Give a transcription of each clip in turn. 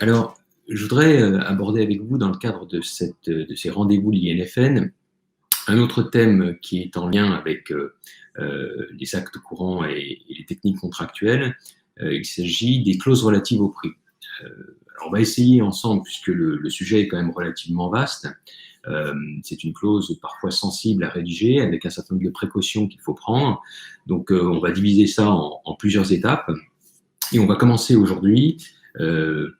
Alors, je voudrais aborder avec vous, dans le cadre de ces rendez-vous de l'INFN, un autre thème qui est en lien avec les actes courants et les techniques contractuelles. Il s'agit des clauses relatives au prix. Alors on va essayer ensemble, puisque le sujet est quand même relativement vaste. C'est une clause parfois sensible à rédiger, avec un certain nombre de précautions qu'il faut prendre. Donc, on va diviser ça en plusieurs étapes. Et on va commencer aujourd'hui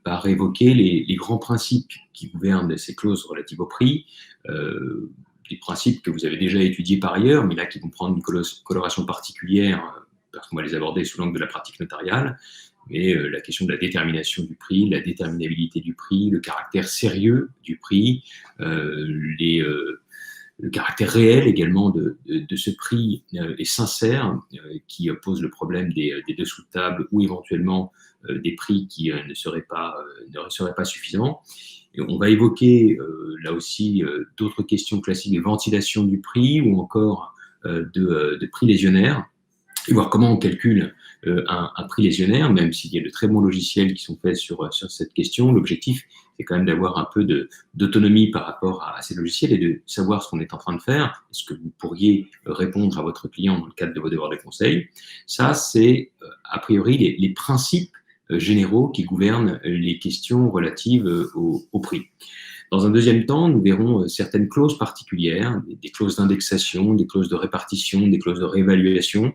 par évoquer les grands principes qui gouvernent ces clauses relatives au prix, des principes que vous avez déjà étudiés par ailleurs, mais là qui vont prendre une coloration particulière, parce qu'on va les aborder sous l'angle de la pratique notariale, mais la question de la détermination du prix, la déterminabilité du prix, le caractère sérieux du prix, le caractère réel également de ce prix est sincère, qui pose le problème des dessous de table ou éventuellement des prix qui ne seraient pas suffisants. Et on va évoquer là aussi d'autres questions classiques de ventilation du prix ou encore de prix lésionnaire, et voir comment on calcule un prix lésionnaire, même s'il y a de très bons logiciels qui sont faits sur cette question. L'objectif, c'est quand même d'avoir un peu d'autonomie par rapport à ces logiciels et de savoir ce qu'on est en train de faire, ce que vous pourriez répondre à votre client dans le cadre de vos devoirs de conseil. Ça, c'est a priori les principes généraux qui gouvernent les questions relatives au prix. Dans un deuxième temps, nous verrons certaines clauses particulières, des clauses d'indexation, des clauses de répartition, des clauses de réévaluation,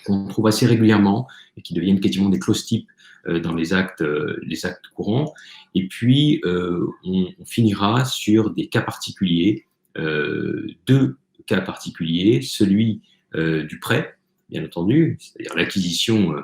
qu'on trouve assez régulièrement et qui deviennent quasiment des clauses types dans les actes courants. Et puis, on finira sur des cas particuliers, deux cas particuliers, celui du prêt, bien entendu, c'est-à-dire l'acquisition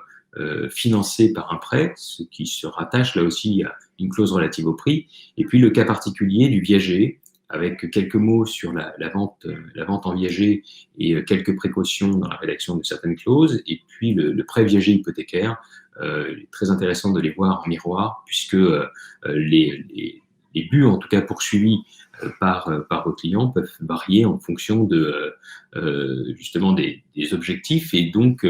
financée par un prêt, ce qui se rattache là aussi à une clause relative au prix, et puis le cas particulier du viager, avec quelques mots sur la vente en viager et quelques précautions dans la rédaction de certaines clauses, et puis le prêt viager hypothécaire. Il est très intéressant de les voir en miroir, puisque les buts, en tout cas poursuivis par vos clients, peuvent varier en fonction justement des objectifs, et donc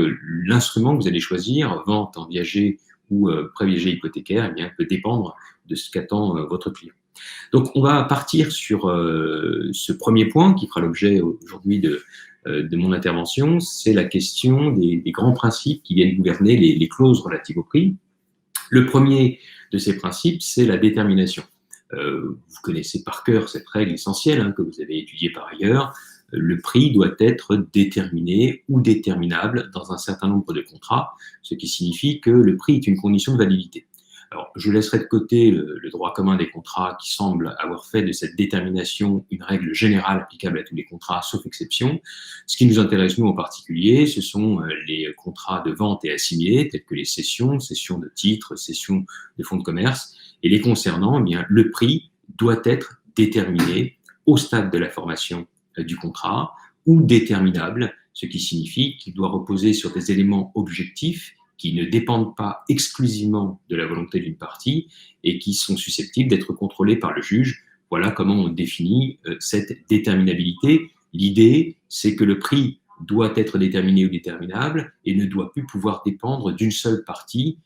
l'instrument que vous allez choisir, vente en viager ou prêt viager hypothécaire, eh bien, peut dépendre de ce qu'attend votre client. Donc, on va partir sur ce premier point qui fera l'objet aujourd'hui de mon intervention, c'est la question des grands principes qui viennent gouverner les clauses relatives au prix. Le premier de ces principes, c'est la détermination. Vous connaissez par cœur cette règle essentielle que vous avez étudiée par ailleurs. Le prix doit être déterminé ou déterminable dans un certain nombre de contrats, ce qui signifie que le prix est une condition de validité. Alors, je laisserai de côté le droit commun des contrats qui semble avoir fait de cette détermination une règle générale applicable à tous les contrats, sauf exception. Ce qui nous intéresse, nous, en particulier, ce sont les contrats de vente et assimilés, tels que les cessions de titres, cessions de fonds de commerce. Et les concernant, eh bien, le prix doit être déterminé au stade de la formation du contrat ou déterminable, ce qui signifie qu'il doit reposer sur des éléments objectifs qui ne dépendent pas exclusivement de la volonté d'une partie et qui sont susceptibles d'être contrôlés par le juge. Voilà comment on définit cette déterminabilité. L'idée, c'est que le prix doit être déterminé ou déterminable et ne doit plus pouvoir dépendre d'une seule partie,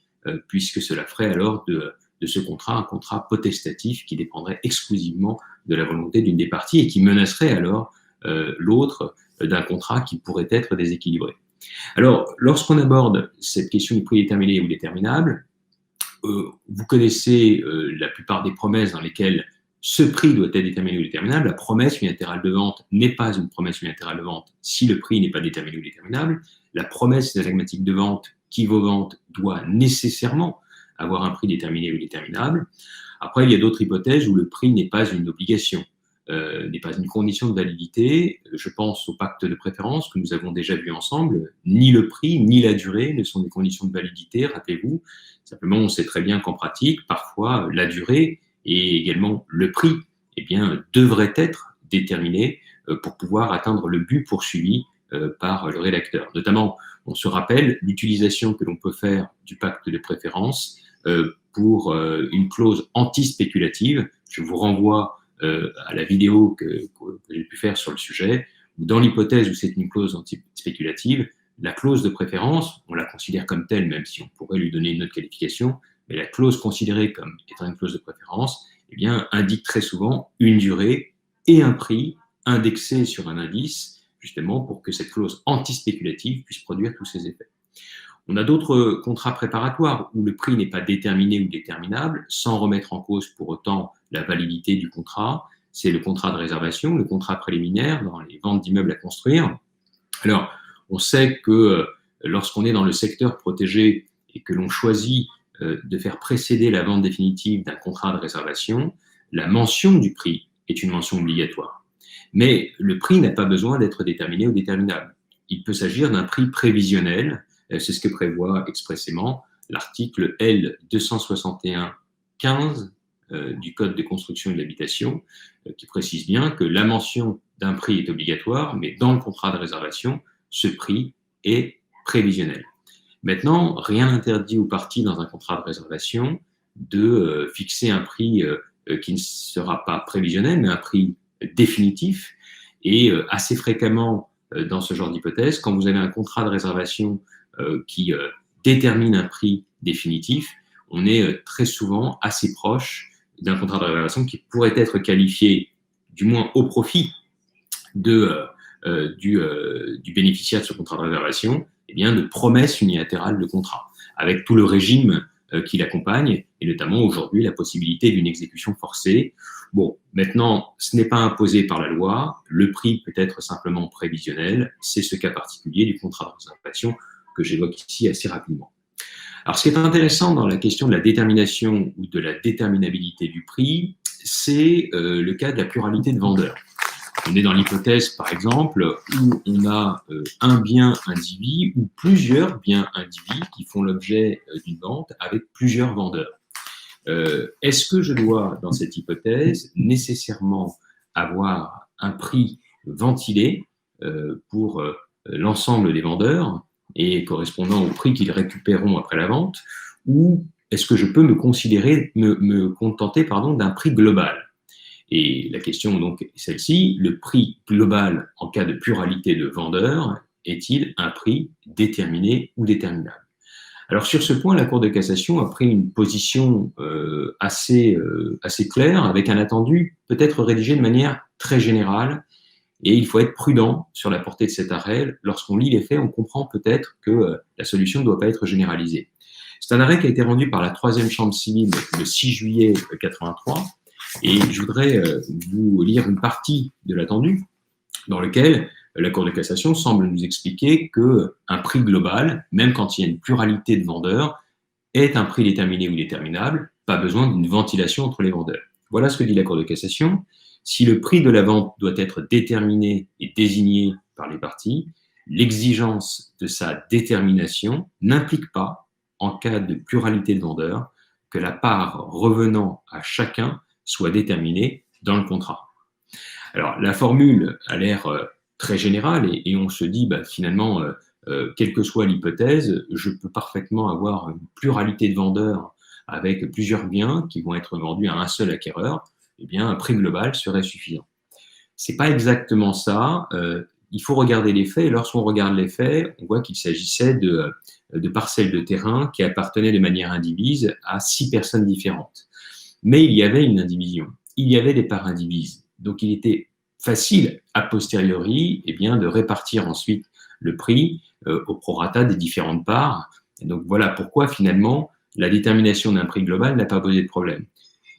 puisque cela ferait alors de ce contrat un contrat potestatif qui dépendrait exclusivement de la volonté d'une des parties et qui menacerait alors l'autre d'un contrat qui pourrait être déséquilibré. Alors, lorsqu'on aborde cette question du prix déterminé ou déterminable, vous connaissez la plupart des promesses dans lesquelles ce prix doit être déterminé ou déterminable. La promesse unilatérale de vente n'est pas une promesse unilatérale de vente si le prix n'est pas déterminé ou déterminable. La promesse diagrammatique de vente qui vaut vente doit nécessairement avoir un prix déterminé ou déterminable. Après, il y a d'autres hypothèses où le prix n'est pas une obligation. N'est pas une condition de validité. Je pense au pacte de préférence que nous avons déjà vu ensemble. Ni le prix, ni la durée ne sont des conditions de validité, rappelez-vous. Simplement, on sait très bien qu'en pratique, parfois, la durée et également le prix eh bien, devraient être déterminés pour pouvoir atteindre le but poursuivi par le rédacteur. Notamment, on se rappelle l'utilisation que l'on peut faire du pacte de préférence pour une clause anti-spéculative. Je vous renvoie à la vidéo que j'ai pu faire sur le sujet, où dans l'hypothèse où c'est une clause anti-spéculative, la clause de préférence, on la considère comme telle, même si on pourrait lui donner une autre qualification, Mais la clause considérée comme étant une clause de préférence, eh bien, indique très souvent une durée et un prix indexé sur un indice, justement pour que cette clause antispéculative puisse produire tous ces effets. On a d'autres contrats préparatoires où le prix n'est pas déterminé ou déterminable, sans remettre en cause pour autant la validité du contrat. C'est le contrat de réservation, le contrat préliminaire dans les ventes d'immeubles à construire. Alors, on sait que lorsqu'on est dans le secteur protégé et que l'on choisit de faire précéder la vente définitive d'un contrat de réservation, la mention du prix est une mention obligatoire. Mais le prix n'a pas besoin d'être déterminé ou déterminable. Il peut s'agir d'un prix prévisionnel. C'est ce que prévoit expressément l'article L261-15 du Code de construction et de l'habitation, qui précise bien que la mention d'un prix est obligatoire, mais dans le contrat de réservation, ce prix est prévisionnel. Maintenant, rien n'interdit aux parties dans un contrat de réservation de fixer un prix qui ne sera pas prévisionnel, mais un prix définitif. Et assez fréquemment, dans ce genre d'hypothèse, quand vous avez un contrat de réservation qui détermine un prix définitif, on est très souvent assez proche d'un contrat de réservation qui pourrait être qualifié, du moins au profit du bénéficiaire de ce contrat de réservation, eh bien, de promesse unilatérale de contrat, avec tout le régime qui l'accompagne, et notamment aujourd'hui la possibilité d'une exécution forcée. Bon, maintenant, ce n'est pas imposé par la loi, le prix peut être simplement prévisionnel, c'est ce cas particulier du contrat de réservation que j'évoque ici assez rapidement. Alors, ce qui est intéressant dans la question de la détermination ou de la déterminabilité du prix, c'est le cas de la pluralité de vendeurs. On est dans l'hypothèse, par exemple, où on a un bien indivis ou plusieurs biens indivis qui font l'objet d'une vente avec plusieurs vendeurs. Est-ce que je dois, dans cette hypothèse, nécessairement avoir un prix ventilé pour l'ensemble des vendeurs et correspondant au prix qu'ils récupéreront après la vente, ou est-ce que je peux me contenter d'un prix global? Et la question donc est celle-ci, le prix global en cas de pluralité de vendeurs est-il un prix déterminé ou déterminable? Alors sur ce point, la Cour de cassation a pris une position assez claire, avec un attendu peut-être rédigé de manière très générale, et il faut être prudent sur la portée de cet arrêt. Lorsqu'on lit les faits, on comprend peut-être que la solution ne doit pas être généralisée. C'est un arrêt qui a été rendu par la 3e chambre civile le 6 juillet 1983, et je voudrais vous lire une partie de l'attendu dans lequel la Cour de cassation semble nous expliquer qu'un prix global, même quand il y a une pluralité de vendeurs, est un prix déterminé ou déterminable, pas besoin d'une ventilation entre les vendeurs. Voilà ce que dit la Cour de cassation. Si le prix de la vente doit être déterminé et désigné par les parties, l'exigence de sa détermination n'implique pas, en cas de pluralité de vendeurs, que la part revenant à chacun soit déterminée dans le contrat. Alors, la formule a l'air très générale et on se dit, finalement, quelle que soit l'hypothèse, je peux parfaitement avoir une pluralité de vendeurs avec plusieurs biens qui vont être vendus à un seul acquéreur, eh bien, un prix global serait suffisant. C'est pas exactement ça. Il faut regarder les faits, et lorsqu'on regarde les faits, on voit qu'il s'agissait de parcelles de terrain qui appartenaient de manière indivise à 6 personnes différentes. Mais il y avait une indivision, il y avait des parts indivises. Donc, il était facile, a posteriori, de répartir ensuite le prix au prorata des différentes parts. Et donc, voilà pourquoi, finalement, la détermination d'un prix global n'a pas posé de problème.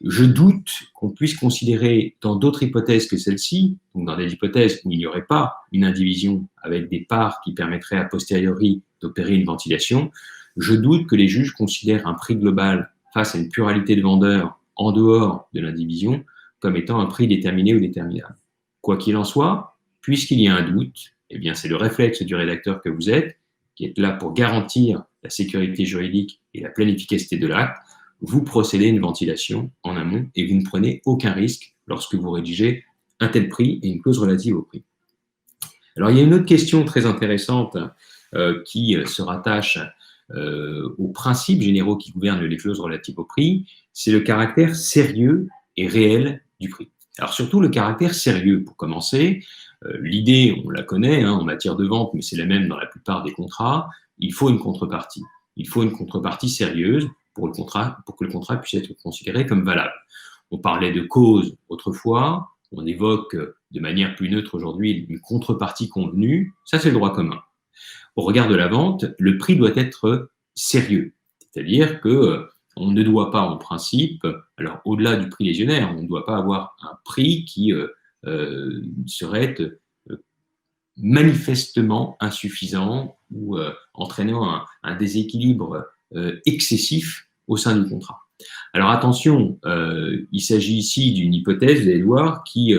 Je doute qu'on puisse considérer dans d'autres hypothèses que celle-ci, donc dans des hypothèses où il n'y aurait pas une indivision avec des parts qui permettraient a posteriori d'opérer une ventilation, je doute que les juges considèrent un prix global face à une pluralité de vendeurs en dehors de l'indivision comme étant un prix déterminé ou déterminable. Quoi qu'il en soit, puisqu'il y a un doute, c'est le réflexe du rédacteur que vous êtes, qui est là pour garantir la sécurité juridique et la pleine efficacité de l'acte, vous procédez à une ventilation en amont et vous ne prenez aucun risque lorsque vous rédigez un tel prix et une clause relative au prix. Alors, il y a une autre question très intéressante qui se rattache aux principes généraux qui gouvernent les clauses relatives au prix, c'est le caractère sérieux et réel du prix. Alors, surtout le caractère sérieux, pour commencer. L'idée, on la connaît en matière de vente, mais c'est la même dans la plupart des contrats, il faut une contrepartie. Il faut une contrepartie sérieuse. pour que le contrat puisse être considéré comme valable. On parlait de cause autrefois, on évoque de manière plus neutre aujourd'hui une contrepartie convenue, ça c'est le droit commun. Au regard de la vente, le prix doit être sérieux, c'est-à-dire que on ne doit pas en principe, alors au-delà du prix légionnaire, on ne doit pas avoir un prix qui serait manifestement insuffisant ou entraînant un déséquilibre excessif au sein du contrat. Alors attention, il s'agit ici d'une hypothèse, vous allez voir, qui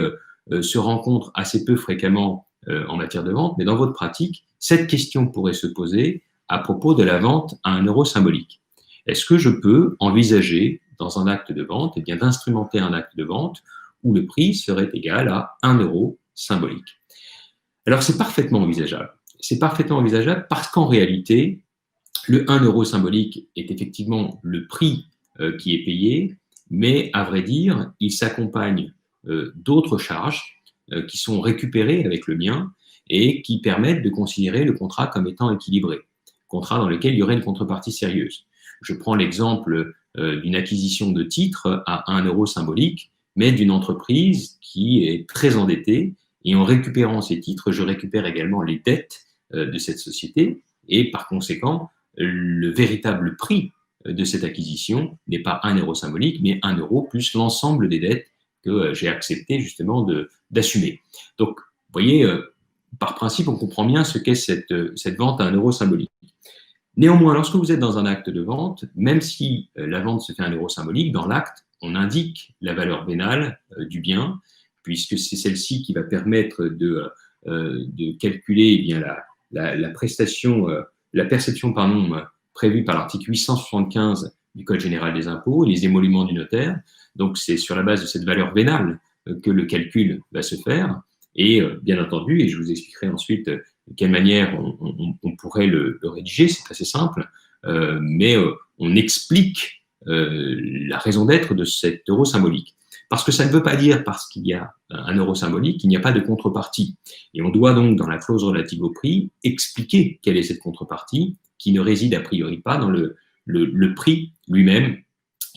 se rencontre assez peu fréquemment en matière de vente, mais dans votre pratique, cette question pourrait se poser à propos de la vente à 1 euro symbolique. Est-ce que je peux envisager, dans un acte de vente, eh bien, d'instrumenter un acte de vente où le prix serait égal à 1 euro symbolique? Alors, c'est parfaitement envisageable. C'est parfaitement envisageable parce qu'en réalité, le 1 euro symbolique est effectivement le prix qui est payé, mais à vrai dire, il s'accompagne d'autres charges qui sont récupérées avec le bien et qui permettent de considérer le contrat comme étant équilibré, contrat dans lequel il y aurait une contrepartie sérieuse. Je prends l'exemple d'une acquisition de titres à 1 euro symbolique, mais d'une entreprise qui est très endettée, et en récupérant ces titres, je récupère également les dettes de cette société, et par conséquent, le véritable prix de cette acquisition n'est pas 1 euro symbolique, mais 1 euro plus l'ensemble des dettes que j'ai accepté justement d'assumer. Donc, vous voyez, par principe, on comprend bien ce qu'est cette vente à 1 euro symbolique. Néanmoins, lorsque vous êtes dans un acte de vente, même si la vente se fait à 1 euro symbolique, dans l'acte, on indique la valeur vénale du bien, puisque c'est celle-ci qui va permettre de calculer eh bien, la prestation, la perception prévue par l'article 875 du Code général des impôts et les émoluments du notaire. Donc, c'est sur la base de cette valeur vénale que le calcul va se faire. Et bien entendu, et je vous expliquerai ensuite de quelle manière on pourrait le rédiger, c'est assez simple, mais on explique la raison d'être de cet euro symbolique. Parce que ça ne veut pas dire, parce qu'il y a un euro symbolique, qu'il n'y a pas de contrepartie. Et on doit donc, dans la clause relative au prix, expliquer quelle est cette contrepartie, qui ne réside a priori pas dans le prix lui-même,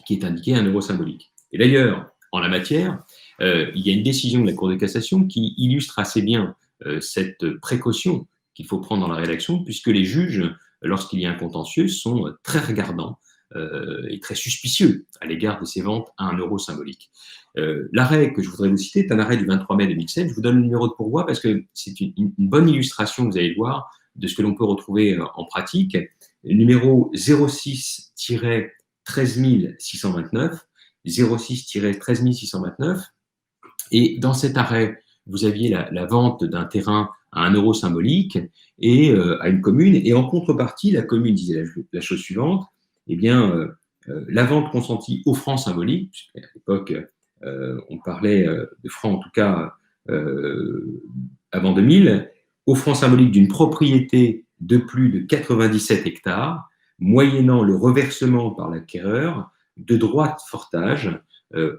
qui est indiqué à 1 euro symbolique. Et d'ailleurs, en la matière, il y a une décision de la Cour de cassation qui illustre assez bien cette précaution qu'il faut prendre dans la rédaction, puisque les juges, lorsqu'il y a un contentieux, sont très regardants et très suspicieux à l'égard de ces ventes à 1 euro symbolique. L'arrêt que je voudrais vous citer est un arrêt du 23 mai 2007. Je vous donne le numéro de pourvoi parce que c'est une bonne illustration, vous allez le voir, de ce que l'on peut retrouver en pratique. Numéro 06-13629, 06-13629. Et dans cet arrêt, vous aviez la vente d'un terrain à 1 euro symbolique et à une commune. Et en contrepartie, la commune disait la chose suivante, eh bien, la vente consentie aux francs symboliques, puisqu'à l'époque, on parlait de francs, en tout cas avant 2000, aux francs symboliques d'une propriété de plus de 97 hectares, moyennant le reversement par l'acquéreur de droits de fortage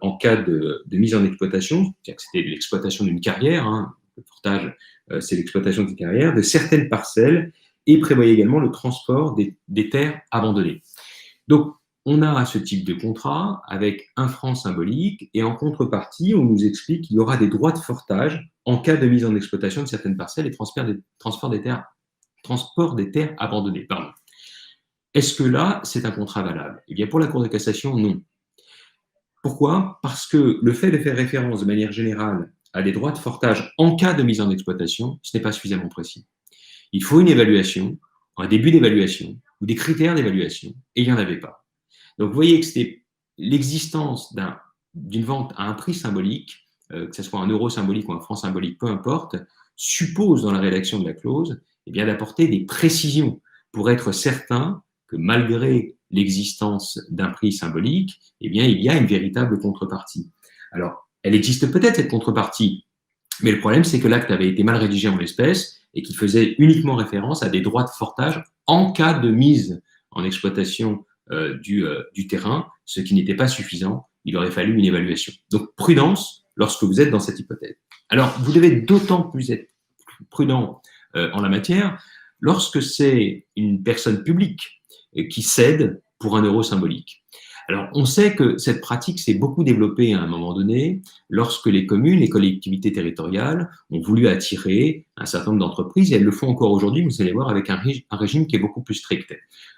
en cas de mise en exploitation, c'est-à-dire que c'était l'exploitation d'une carrière, hein, le fortage, c'est l'exploitation d'une carrière, de certaines parcelles, et prévoyait également le transport des terres abandonnées. Donc, on a ce type de contrat avec un franc symbolique, et en contrepartie, on nous explique qu'il y aura des droits de fortage en cas de mise en exploitation de certaines parcelles et transport des terres abandonnées. Pardon. Est-ce que là, c'est un contrat valable? Eh bien, pour la Cour de cassation, non. Pourquoi? Parce que le fait de faire référence de manière générale à des droits de fortage en cas de mise en exploitation, ce n'est pas suffisamment précis. Il faut une évaluation, un début d'évaluation, ou des critères d'évaluation, et il n'y en avait pas. Donc, vous voyez que c'était l'existence d'une vente à un prix symbolique, que ce soit un euro symbolique ou un franc symbolique, peu importe, suppose dans la rédaction de la clause eh bien, d'apporter des précisions pour être certain que malgré l'existence d'un prix symbolique, eh bien, il y a une véritable contrepartie. Alors, elle existe peut-être, cette contrepartie, mais le problème, c'est que l'acte avait été mal rédigé en l'espèce et qu'il faisait uniquement référence à des droits de fortage en cas de mise en exploitation du terrain, ce qui n'était pas suffisant. Il aurait fallu une évaluation. Donc, prudence lorsque vous êtes dans cette hypothèse. Alors, vous devez d'autant plus être prudent en la matière lorsque c'est une personne publique qui cède pour 1 euro symbolique. Alors, on sait que cette pratique s'est beaucoup développée à un moment donné lorsque les communes, les collectivités territoriales ont voulu attirer un certain nombre d'entreprises, et elles le font encore aujourd'hui, vous allez voir, avec un régime qui est beaucoup plus strict.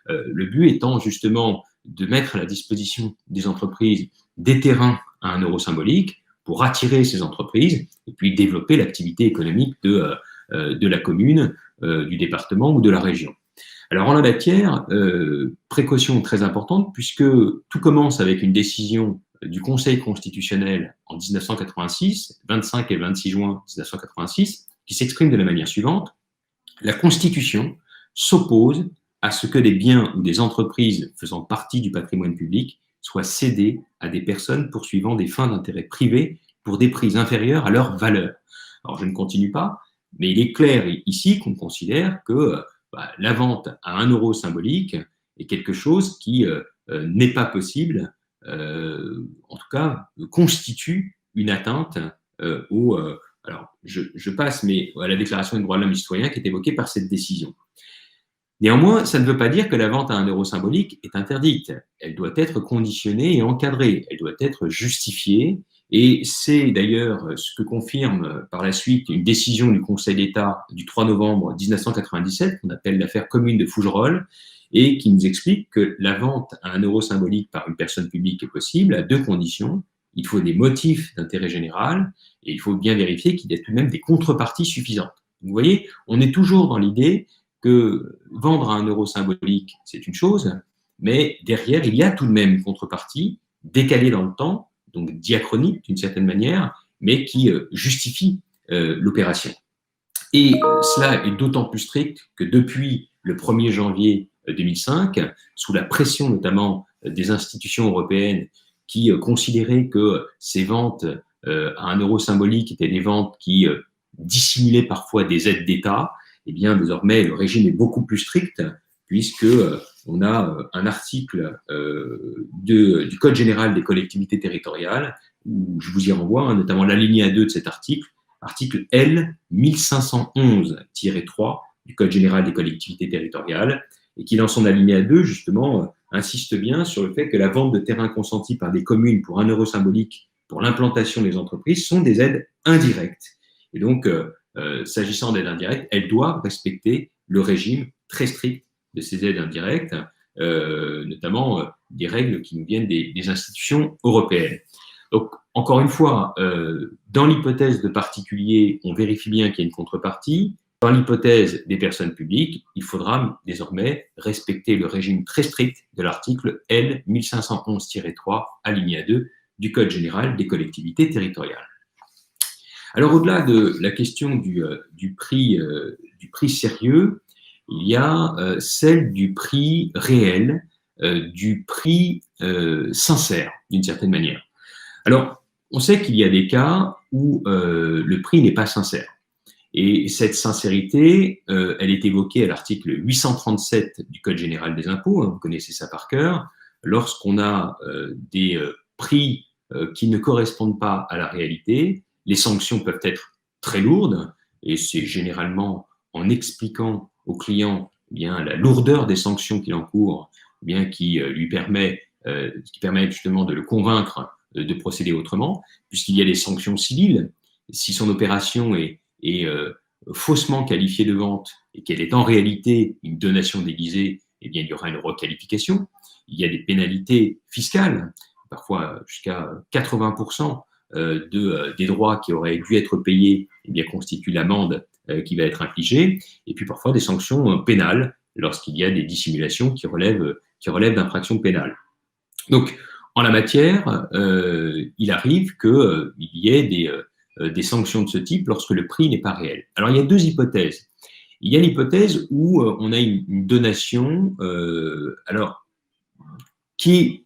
Le but étant justement de mettre à la disposition des entreprises des terrains à 1 euro symbolique pour attirer ces entreprises et puis développer l'activité économique de la commune, du département ou de la région. Alors en la matière, précaution très importante, puisque tout commence avec une décision du Conseil constitutionnel en 1986, 25 et 26 juin 1986, qui s'exprime de la manière suivante: la Constitution s'oppose à ce que des biens ou des entreprises faisant partie du patrimoine public soient cédés à des personnes poursuivant des fins d'intérêt privé pour des prix inférieurs à leur valeur. Alors je ne continue pas, mais il est clair ici qu'on considère que la vente à 1 euro symbolique est quelque chose qui n'est pas possible, en tout cas constitue une atteinte alors je passe, mais à la Déclaration des droits de l'homme et du citoyen qui est évoquée par cette décision. Néanmoins, ça ne veut pas dire que la vente à 1 euro symbolique est interdite. Elle doit être conditionnée et encadrée. Elle doit être justifiée. Et c'est d'ailleurs ce que confirme par la suite une décision du Conseil d'État du 3 novembre 1997, qu'on appelle l'affaire commune de Fougerolles, et qui nous explique que la vente à 1 euro symbolique par une personne publique est possible à 2 conditions. Il faut des motifs d'intérêt général et il faut bien vérifier qu'il y a tout de même des contreparties suffisantes. Vous voyez, on est toujours dans l'idée que vendre à 1 euro symbolique, c'est une chose, mais derrière, il y a tout de même une contrepartie décalée dans le temps, donc diachronique d'une certaine manière, mais qui justifie l'opération. Et cela est d'autant plus strict que depuis le 1er janvier 2005, sous la pression notamment des institutions européennes qui considéraient que ces ventes à 1 euro symbolique étaient des ventes qui dissimulaient parfois des aides d'État, eh bien, désormais, le régime est beaucoup plus strict, puisque on a un article du Code général des collectivités territoriales, où je vous y renvoie, notamment l'alinéa 2 de cet article, article L 1511-3 du Code général des collectivités territoriales, et qui, dans son alinéa 2, justement, insiste bien sur le fait que la vente de terrains consentis par des communes pour 1 euro symbolique pour l'implantation des entreprises sont des aides indirectes. Et donc, s'agissant d'aides indirectes, elles doivent respecter le régime très strict de ces aides indirectes, notamment des règles qui nous viennent des institutions européennes. Donc, encore une fois, dans l'hypothèse de particuliers, on vérifie bien qu'il y a une contrepartie. Dans l'hypothèse des personnes publiques, il faudra désormais respecter le régime très strict de l'article L 1511-3, alinéa 2 du Code général des collectivités territoriales. Alors, au-delà de la question du prix sérieux, il y a celle du prix réel, du prix sincère, d'une certaine manière. Alors, on sait qu'il y a des cas où le prix n'est pas sincère. Et cette sincérité, elle est évoquée à l'article 837 du Code général des impôts, vous connaissez ça par cœur, lorsqu'on a des prix qui ne correspondent pas à la réalité. Les sanctions peuvent être très lourdes, et c'est généralement en expliquant au client bien la lourdeur des sanctions qu'il encourt, bien qui permet justement de le convaincre de procéder autrement, puisqu'il y a des sanctions civiles. Si son opération est faussement qualifiée de vente et qu'elle est en réalité une donation déguisée, eh bien il y aura une requalification. Il y a des pénalités fiscales, parfois jusqu'à 80%. Des droits qui auraient dû être payés, eh bien, constituent l'amende qui va être infligée, et puis parfois des sanctions pénales lorsqu'il y a des dissimulations qui relèvent d'infractions pénales. Donc, en la matière, il arrive qu'il y ait des sanctions de ce type lorsque le prix n'est pas réel. Alors, il y a 2 hypothèses. Il y a l'hypothèse où on a une donation qui est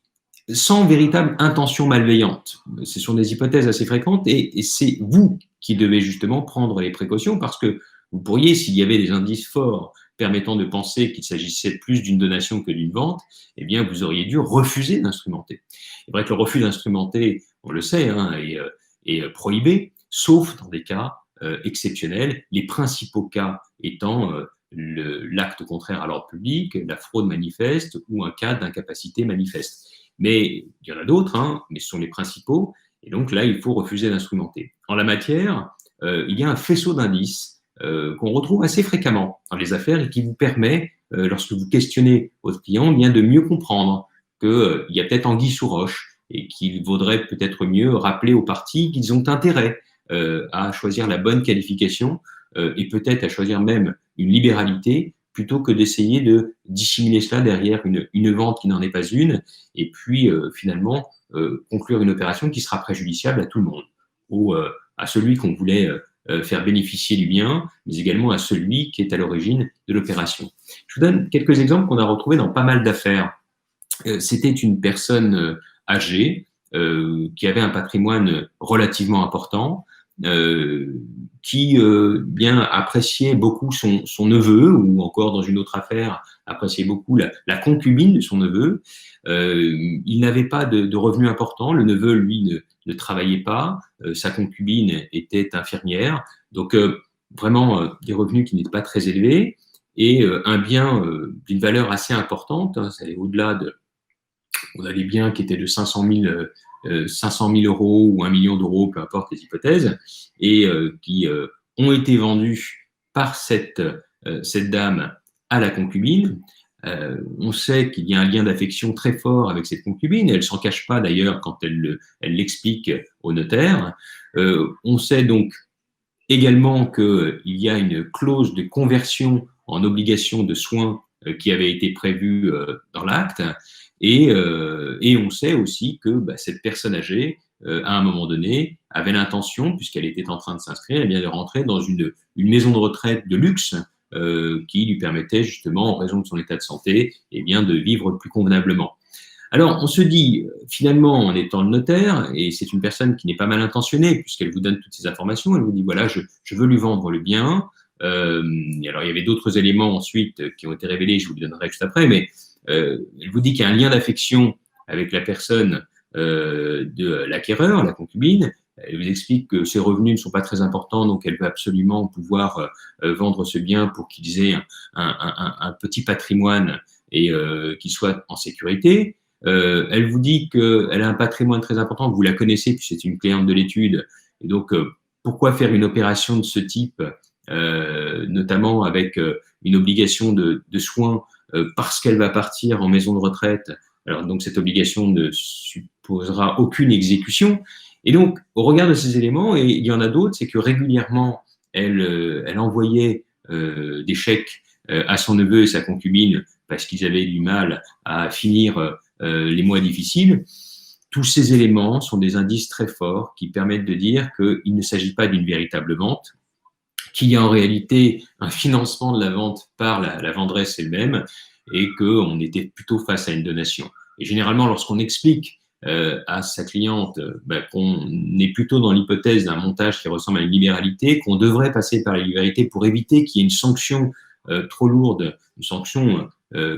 sans véritable intention malveillante. Ce sont des hypothèses assez fréquentes et c'est vous qui devez justement prendre les précautions parce que vous pourriez, s'il y avait des indices forts permettant de penser qu'il s'agissait plus d'une donation que d'une vente, eh bien, vous auriez dû refuser d'instrumenter. C'est vrai que le refus d'instrumenter, on le sait, est prohibé, sauf dans des cas exceptionnels, les principaux cas étant l'acte contraire à l'ordre public, la fraude manifeste ou un cas d'incapacité manifeste. Mais il y en a d'autres, hein, mais ce sont les principaux, et donc là, il faut refuser d'instrumenter. En la matière, il y a un faisceau d'indices qu'on retrouve assez fréquemment dans les affaires et qui vous permet, lorsque vous questionnez votre client, bien de mieux comprendre qu'il y a peut-être anguille sous roche et qu'il vaudrait peut-être mieux rappeler aux parties qu'ils ont intérêt à choisir la bonne qualification et peut-être à choisir même une libéralité plutôt que d'essayer de dissimuler cela derrière une vente qui n'en est pas une et puis finalement conclure une opération qui sera préjudiciable à tout le monde ou à celui qu'on voulait faire bénéficier du bien, mais également à celui qui est à l'origine de l'opération. Je vous donne quelques exemples qu'on a retrouvés dans pas mal d'affaires. C'était une personne âgée qui avait un patrimoine relativement important, qui bien appréciait beaucoup son neveu, ou encore dans une autre affaire, appréciait beaucoup la concubine de son neveu. Il n'avait pas de revenus importants, le neveu, lui, ne travaillait pas, sa concubine était infirmière, donc vraiment des revenus qui n'étaient pas très élevés, et un bien d'une valeur assez importante, hein, ça allait au-delà on a des biens qui étaient de 500 000 euros ou 1 million d'euros, peu importe les hypothèses, et qui ont été vendus par cette dame à la concubine. On sait qu'il y a un lien d'affection très fort avec cette concubine, elle ne s'en cache pas d'ailleurs quand elle l'explique au notaire. On sait donc également qu'il y a une clause de conversion en obligation de soins qui avait été prévue dans l'acte. Et on sait aussi que cette personne âgée, à un moment donné, avait l'intention, puisqu'elle était en train de s'inscrire, de rentrer dans une maison de retraite de luxe qui lui permettait justement, en raison de son état de santé, de vivre plus convenablement. Alors, on se dit, finalement, en étant le notaire, et c'est une personne qui n'est pas mal intentionnée, puisqu'elle vous donne toutes ces informations, elle vous dit, voilà, je veux lui vendre le bien. Alors, il y avait d'autres éléments ensuite qui ont été révélés, je vous les donnerai juste après, mais elle vous dit qu'il y a un lien d'affection avec la personne de l'acquéreur, la concubine. Elle vous explique que ses revenus ne sont pas très importants, donc elle veut absolument pouvoir vendre ce bien pour qu'ils aient un petit patrimoine et qu'ils soient en sécurité. Elle vous dit qu'elle a un patrimoine très important, vous la connaissez, puis c'est une cliente de l'étude. Et donc, pourquoi faire une opération de ce type, notamment avec une obligation de soins parce qu'elle va partir en maison de retraite. Alors, donc, cette obligation ne supposera aucune exécution. Et donc, au regard de ces éléments, et il y en a d'autres, c'est que régulièrement, elle envoyait des chèques à son neveu et sa concubine parce qu'ils avaient du mal à finir les mois difficiles. Tous ces éléments sont des indices très forts qui permettent de dire qu'il ne s'agit pas d'une véritable vente, qu'il y a en réalité un financement de la vente par la vendresse elle-même et qu'on était plutôt face à une donation. Et généralement, lorsqu'on explique à sa cliente qu'on est plutôt dans l'hypothèse d'un montage qui ressemble à une libéralité, qu'on devrait passer par la libéralité pour éviter qu'il y ait une sanction trop lourde, une sanction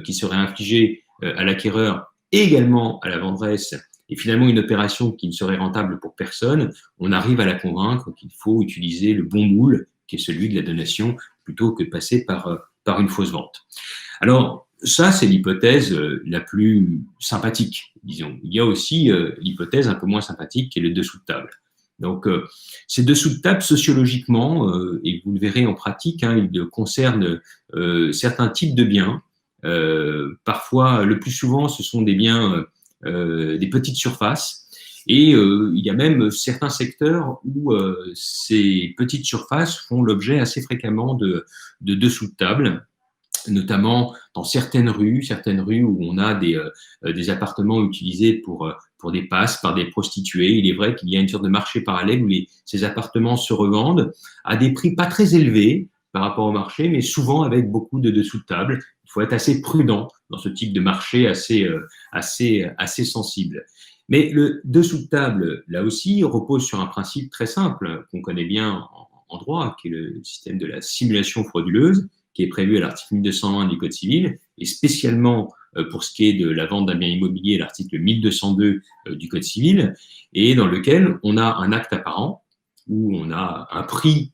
qui serait infligée à l'acquéreur et également à la vendresse, et finalement une opération qui ne serait rentable pour personne, on arrive à la convaincre qu'il faut utiliser le bon moule, qui est celui de la donation, plutôt que de passer par une fausse vente. Alors, ça, c'est l'hypothèse la plus sympathique, disons. Il y a aussi l'hypothèse un peu moins sympathique, qui est le dessous de table. Donc, ces dessous de table, sociologiquement, et vous le verrez en pratique, ils concernent certains types de biens. Parfois, le plus souvent, ce sont des biens, des petites surfaces. Et il y a même certains secteurs où ces petites surfaces font l'objet assez fréquemment de dessous de table, notamment dans certaines rues où on a des appartements utilisés pour des passes par des prostituées. Il est vrai qu'il y a une sorte de marché parallèle où ces appartements se revendent à des prix pas très élevés par rapport au marché, mais souvent avec beaucoup de dessous de table. Il faut être assez prudent dans ce type de marché assez sensible. Mais le dessous de table, là aussi, repose sur un principe très simple qu'on connaît bien en droit, qui est le système de la simulation frauduleuse, qui est prévu à l'article 1201 du Code civil, et spécialement pour ce qui est de la vente d'un bien immobilier, l'article 1202 du Code civil, et dans lequel on a un acte apparent, où on a un prix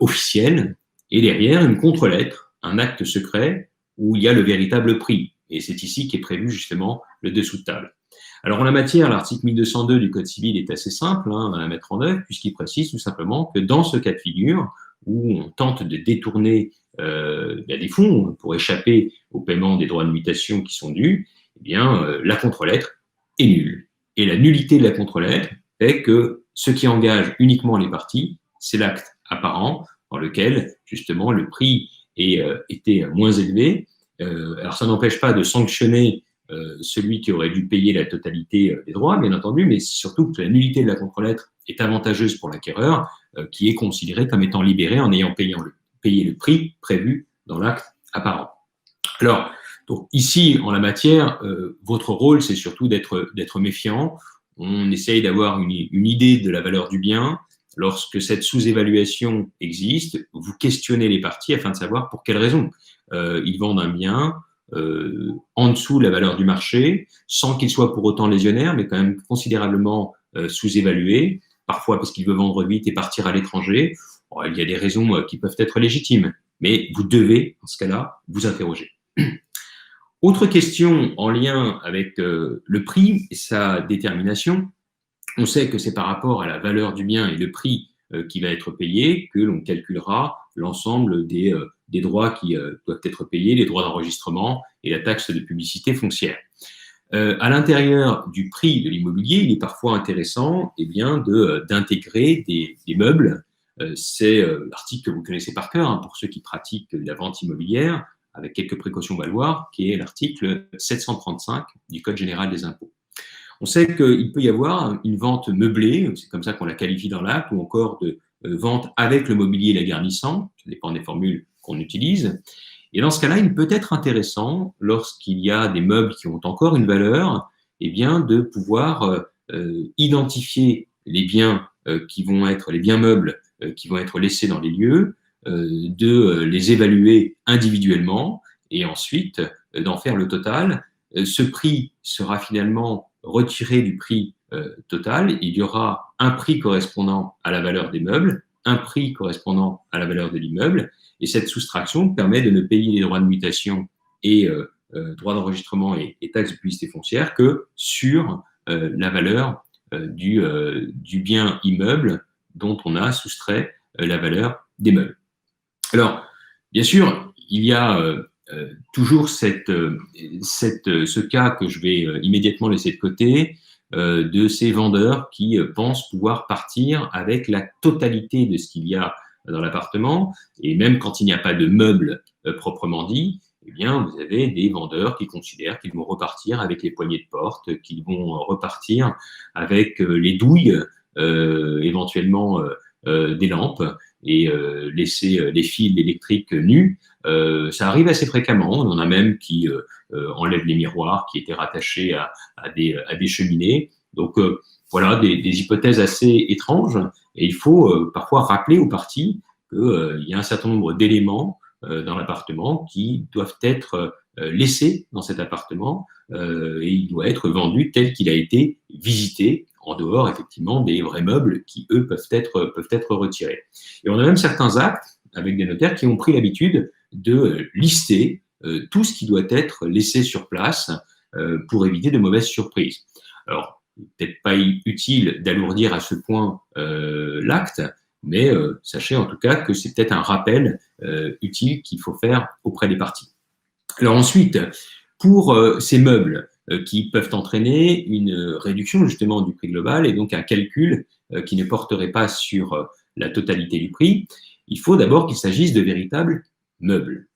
officiel, et derrière une contre-lettre un acte secret où il y a le véritable prix. Et c'est ici qu'est prévu justement le dessous de table. Alors en la matière, l'article 1202 du Code civil est assez simple à mettre en œuvre, puisqu'il précise tout simplement que dans ce cas de figure, où on tente de détourner des fonds pour échapper au paiement des droits de mutation qui sont dus, eh bien, la contre-lettre est nulle. Et la nullité de la contre-lettre fait que ce qui engage uniquement les parties, c'est l'acte apparent dans lequel, justement, le prix était moins élevé. Alors, ça n'empêche pas de sanctionner celui qui aurait dû payer la totalité des droits, bien entendu, mais surtout que la nullité de la contre-lettre est avantageuse pour l'acquéreur, qui est considéré comme étant libéré en ayant payé le prix prévu dans l'acte apparent. Alors, donc ici, en la matière, votre rôle, c'est surtout d'être méfiant. On essaye d'avoir une idée de la valeur du bien. Lorsque cette sous-évaluation existe, vous questionnez les parties afin de savoir pour quelles raisons ils vendent un bien en dessous de la valeur du marché, sans qu'il soit pour autant lésionnaire, mais quand même considérablement sous-évalué, parfois parce qu'il veut vendre vite et partir à l'étranger. Bon, il y a des raisons qui peuvent être légitimes, mais vous devez, dans ce cas-là, vous interroger. Autre question en lien avec le prix et sa détermination. On sait que c'est par rapport à la valeur du bien et le prix qui va être payé que l'on calculera l'ensemble des droits qui doivent être payés, les droits d'enregistrement et la taxe de publicité foncière. À l'intérieur du prix de l'immobilier, il est parfois intéressant d'intégrer des meubles. C'est l'article que vous connaissez par cœur pour ceux qui pratiquent la vente immobilière, avec quelques précautions valoir, qui est l'article 735 du Code général des impôts. On sait qu'il peut y avoir une vente meublée, c'est comme ça qu'on la qualifie dans l'acte, ou encore de vente avec le mobilier l'agarnissant, ça dépend des formules qu'on utilise. Et dans ce cas-là, il peut être intéressant, lorsqu'il y a des meubles qui ont encore une valeur, de pouvoir identifier les biens qui vont être les biens meubles qui vont être laissés dans les lieux, de les évaluer individuellement et ensuite d'en faire le total. Ce prix sera finalement retiré du prix total. Il y aura un prix correspondant à la valeur des meubles, un prix correspondant à la valeur de l'immeuble, et cette soustraction permet de ne payer les droits de mutation et droits d'enregistrement et taxes de publicité foncière que sur la valeur du bien immeuble dont on a soustrait la valeur des meubles. Alors, bien sûr, il y a toujours ce cas que je vais immédiatement laisser de côté, de ces vendeurs qui pensent pouvoir partir avec la totalité de ce qu'il y a dans l'appartement, et même quand il n'y a pas de meubles proprement dit, eh bien, vous avez des vendeurs qui considèrent qu'ils vont repartir avec les poignées de porte, qu'ils vont repartir avec les douilles, éventuellement des lampes, et laisser les fils électriques nus. Ça arrive assez fréquemment. On en a même qui enlèvent les miroirs qui étaient rattachés à des cheminées. Donc voilà, des hypothèses assez étranges. Et il faut parfois rappeler aux parties qu'il y a un certain nombre d'éléments dans l'appartement qui doivent être laissés dans cet appartement et il doit être vendu tel qu'il a été visité, en dehors effectivement des vrais meubles qui, eux, peuvent être retirés. Et on a même certains actes avec des notaires qui ont pris l'habitude de lister tout ce qui doit être laissé sur place pour éviter de mauvaises surprises. Alors, peut-être pas utile d'alourdir à ce point l'acte, mais sachez en tout cas que c'est peut-être un rappel utile qu'il faut faire auprès des parties. Alors ensuite, pour ces meubles qui peuvent entraîner une réduction justement du prix global et donc un calcul qui ne porterait pas sur la totalité du prix, il faut d'abord qu'il s'agisse de véritables meubles.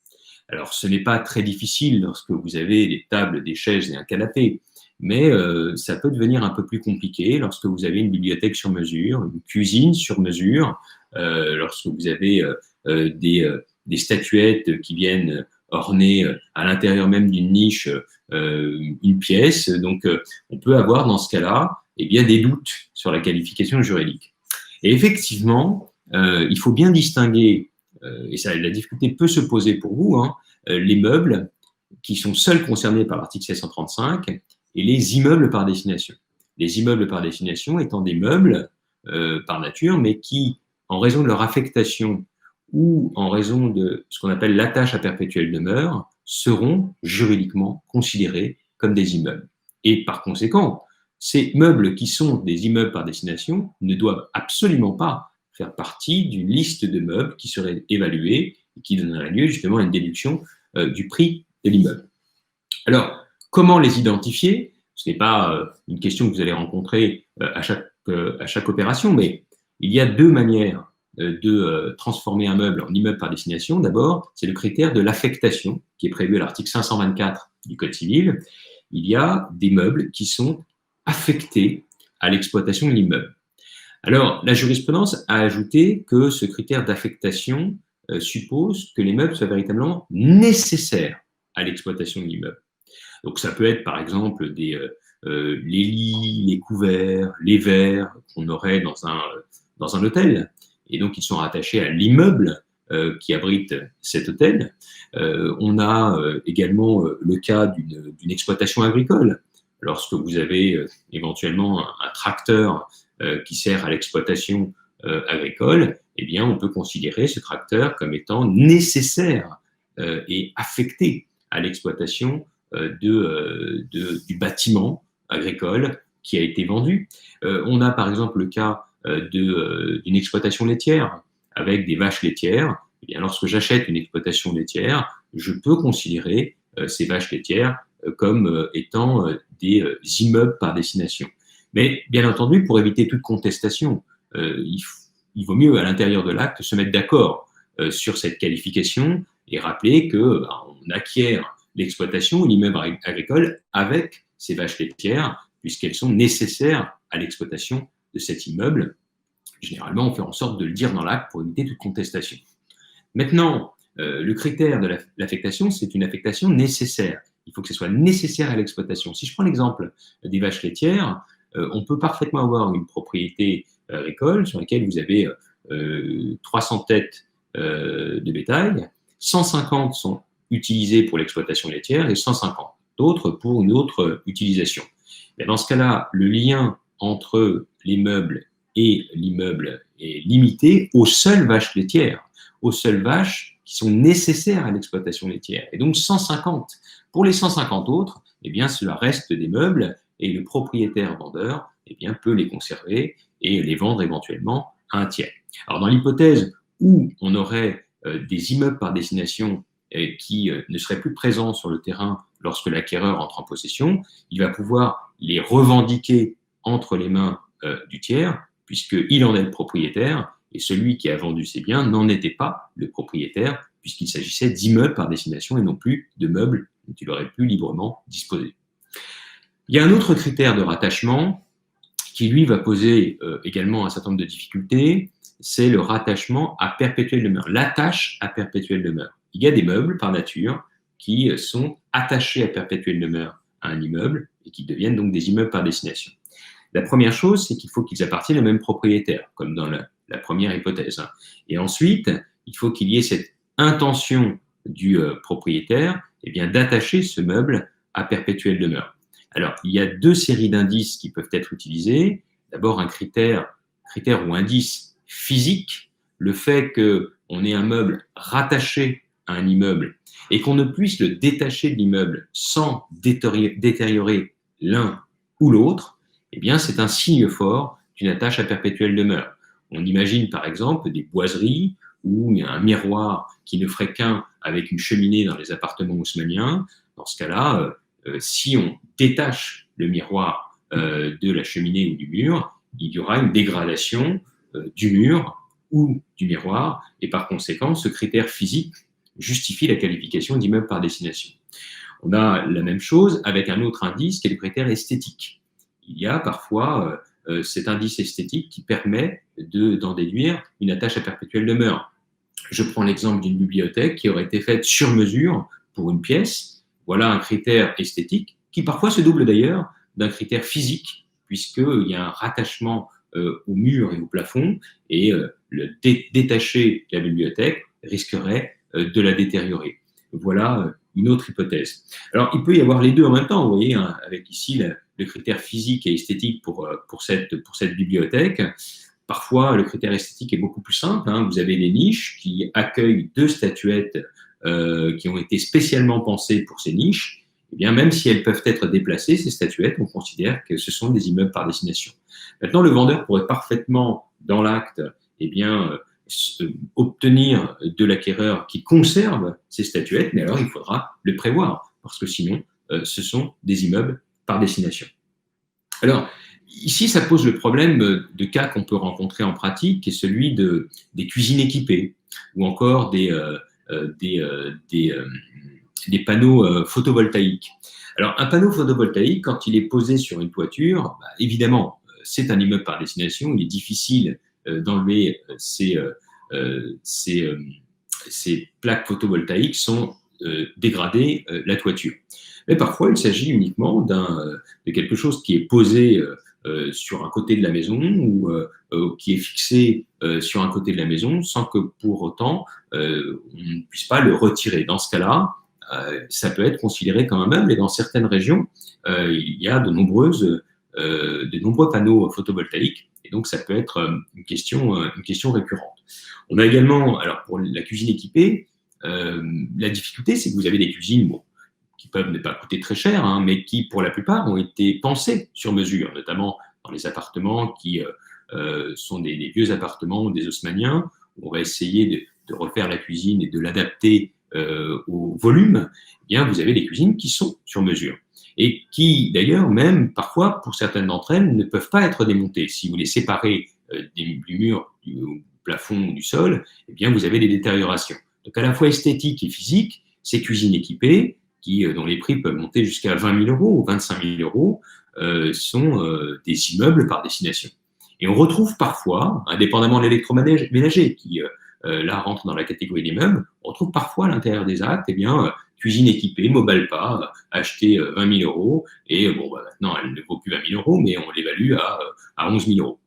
Alors ce n'est pas très difficile lorsque vous avez des tables, des chaises et un canapé, mais ça peut devenir un peu plus compliqué lorsque vous avez une bibliothèque sur mesure, une cuisine sur mesure, lorsque vous avez des statuettes qui viennent orner à l'intérieur même d'une niche une pièce. Donc, on peut avoir dans ce cas-là des doutes sur la qualification juridique. Et effectivement, il faut bien distinguer, et ça, la difficulté peut se poser pour vous, les meubles qui sont seuls concernés par l'article 735 et les immeubles par destination. Les immeubles par destination étant des meubles par nature, mais qui, en raison de leur affectation ou en raison de ce qu'on appelle l'attache à perpétuelle demeure, seront juridiquement considérés comme des immeubles. Et par conséquent, ces meubles qui sont des immeubles par destination ne doivent absolument pas faire partie d'une liste de meubles qui serait évaluée et qui donnerait lieu justement à une déduction du prix de l'immeuble. Alors, comment les identifier? Ce n'est pas une question que vous allez rencontrer à chaque opération, mais il y a deux manières de transformer un meuble en immeuble par destination. D'abord, c'est le critère de l'affectation qui est prévu à l'article 524 du Code civil. Il y a des meubles qui sont affectés à l'exploitation de l'immeuble. Alors, la jurisprudence a ajouté que ce critère d'affectation suppose que les meubles soient véritablement nécessaires à l'exploitation de l'immeuble. Donc, ça peut être, par exemple, les lits, les couverts, les verres qu'on aurait dans un hôtel. Et donc, ils sont rattachés à l'immeuble qui abrite cet hôtel. On a également le cas d'une exploitation agricole. Lorsque vous avez éventuellement un tracteur qui sert à l'exploitation agricole, eh bien, on peut considérer ce tracteur comme étant nécessaire et affecté à l'exploitation du bâtiment agricole qui a été vendu. On a par exemple le cas d'une exploitation laitière avec des vaches laitières. Eh bien, lorsque j'achète une exploitation laitière, je peux considérer ces vaches laitières comme étant des immeubles par destination. Mais bien entendu, pour éviter toute contestation, il vaut mieux à l'intérieur de l'acte se mettre d'accord sur cette qualification et rappeler qu'on acquiert l'exploitation ou l'immeuble agricole avec ces vaches laitières, puisqu'elles sont nécessaires à l'exploitation de cet immeuble. Généralement, on fait en sorte de le dire dans l'acte pour éviter toute contestation. Maintenant, le critère de l'affectation, c'est une affectation nécessaire. Il faut que ce soit nécessaire à l'exploitation. Si je prends l'exemple des vaches laitières, on peut parfaitement avoir une propriété agricole sur laquelle vous avez 300 têtes de bétail, 150 sont utilisées pour l'exploitation laitière et 150 d'autres pour une autre utilisation. Mais dans ce cas-là, le lien entre les meubles et l'immeuble est limité aux seules vaches laitières, aux seules vaches qui sont nécessaires à l'exploitation laitière. Et donc 150. Pour les 150 autres, eh bien, cela reste des meubles et le propriétaire vendeur eh bien, peut les conserver et les vendre éventuellement à un tiers. Alors dans l'hypothèse où on aurait des immeubles par destination qui ne seraient plus présents sur le terrain lorsque l'acquéreur entre en possession, il va pouvoir les revendiquer entre les mains du tiers, puisqu'il en est le propriétaire, et celui qui a vendu ses biens n'en était pas le propriétaire, puisqu'il s'agissait d'immeubles par destination et non plus de meubles dont il aurait pu librement disposer. Il y a un autre critère de rattachement qui, lui, va poser également un certain nombre de difficultés, c'est le rattachement à perpétuelle demeure, l'attache à perpétuelle demeure. Il y a des meubles, par nature, qui sont attachés à perpétuelle demeure à un immeuble et qui deviennent donc des immeubles par destination. La première chose, c'est qu'il faut qu'ils appartiennent au même propriétaire, comme dans la première hypothèse. Et ensuite, il faut qu'il y ait cette intention du propriétaire eh bien, d'attacher ce meuble à perpétuelle demeure. Alors, il y a deux séries d'indices qui peuvent être utilisés. D'abord, un critère ou indice physique, le fait qu'on ait un meuble rattaché à un immeuble et qu'on ne puisse le détacher de l'immeuble sans détériorer l'un ou l'autre, eh bien, c'est un signe fort d'une attache à perpétuelle demeure. On imagine par exemple des boiseries ou un miroir qui ne ferait qu'un avec une cheminée dans les appartements haussmanniens. Dans ce cas-là, si on détache le miroir de la cheminée ou du mur, il y aura une dégradation du mur ou du miroir, et par conséquent, ce critère physique justifie la qualification d'immeuble par destination. On a la même chose avec un autre indice qui est le critère esthétique. Il y a parfois cet indice esthétique qui permet d'en déduire une attache à perpétuelle demeure. Je prends l'exemple d'une bibliothèque qui aurait été faite sur mesure pour une pièce. Voilà un critère esthétique qui parfois se double d'ailleurs d'un critère physique, puisqu'il y a un rattachement au mur et au plafond, et le détacher la bibliothèque risquerait de la détériorer. Voilà une autre hypothèse. Alors, il peut y avoir les deux en même temps, vous voyez, hein, avec ici le critère physique et esthétique pour cette bibliothèque. Parfois, le critère esthétique est beaucoup plus simple, hein. Vous avez des niches qui accueillent 2 statuettes qui ont été spécialement pensées pour ces niches. Eh bien, même si elles peuvent être déplacées, ces statuettes, on considère que ce sont des immeubles par destination. Maintenant, le vendeur pourrait parfaitement, dans l'acte, eh bien, obtenir de l'acquéreur qui conserve ces statuettes, mais alors il faudra le prévoir, parce que sinon, ce sont des immeubles par destination. Alors, ici, ça pose le problème de cas qu'on peut rencontrer en pratique, qui est celui des cuisines équipées, ou encore des panneaux photovoltaïques. Alors, un panneau photovoltaïque, quand il est posé sur une toiture, bah, évidemment, c'est un immeuble par destination, il est difficile d'enlever ces plaques photovoltaïques sans dégrader la toiture. Mais parfois, il s'agit uniquement de quelque chose qui est posé sur un côté de la maison ou qui est fixé sur un côté de la maison sans que pour autant on ne puisse pas le retirer. Dans ce cas-là, ça peut être considéré comme un meuble et dans certaines régions, il y a de nombreux panneaux photovoltaïques et donc ça peut être une question récurrente. On a également, alors pour la cuisine équipée, la difficulté c'est que vous avez des cuisines qui peuvent ne pas coûter très cher, hein, mais qui, pour la plupart, ont été pensés sur mesure, notamment dans les appartements qui sont des vieux appartements des haussmanniens, où on va essayer de refaire la cuisine et de l'adapter au volume. Eh bien, vous avez des cuisines qui sont sur mesure et qui, d'ailleurs, même parfois, pour certaines d'entre elles, ne peuvent pas être démontées. Si vous les séparez du mur, du plafond ou du sol, eh bien, vous avez des détériorations. Donc, à la fois esthétique et physique, ces cuisines équipées, dont les prix peuvent monter jusqu'à 20 000 euros ou 25 000 euros, sont des immeubles par destination. Et on retrouve parfois, indépendamment de l'électroménager qui là rentre dans la catégorie des meubles, on retrouve parfois à l'intérieur des actes, eh bien, cuisine équipée, Mobalpa, achetée 20 000 euros, et bon, bah, maintenant elle ne vaut plus 20 000 euros, mais on l'évalue à 11 000 euros.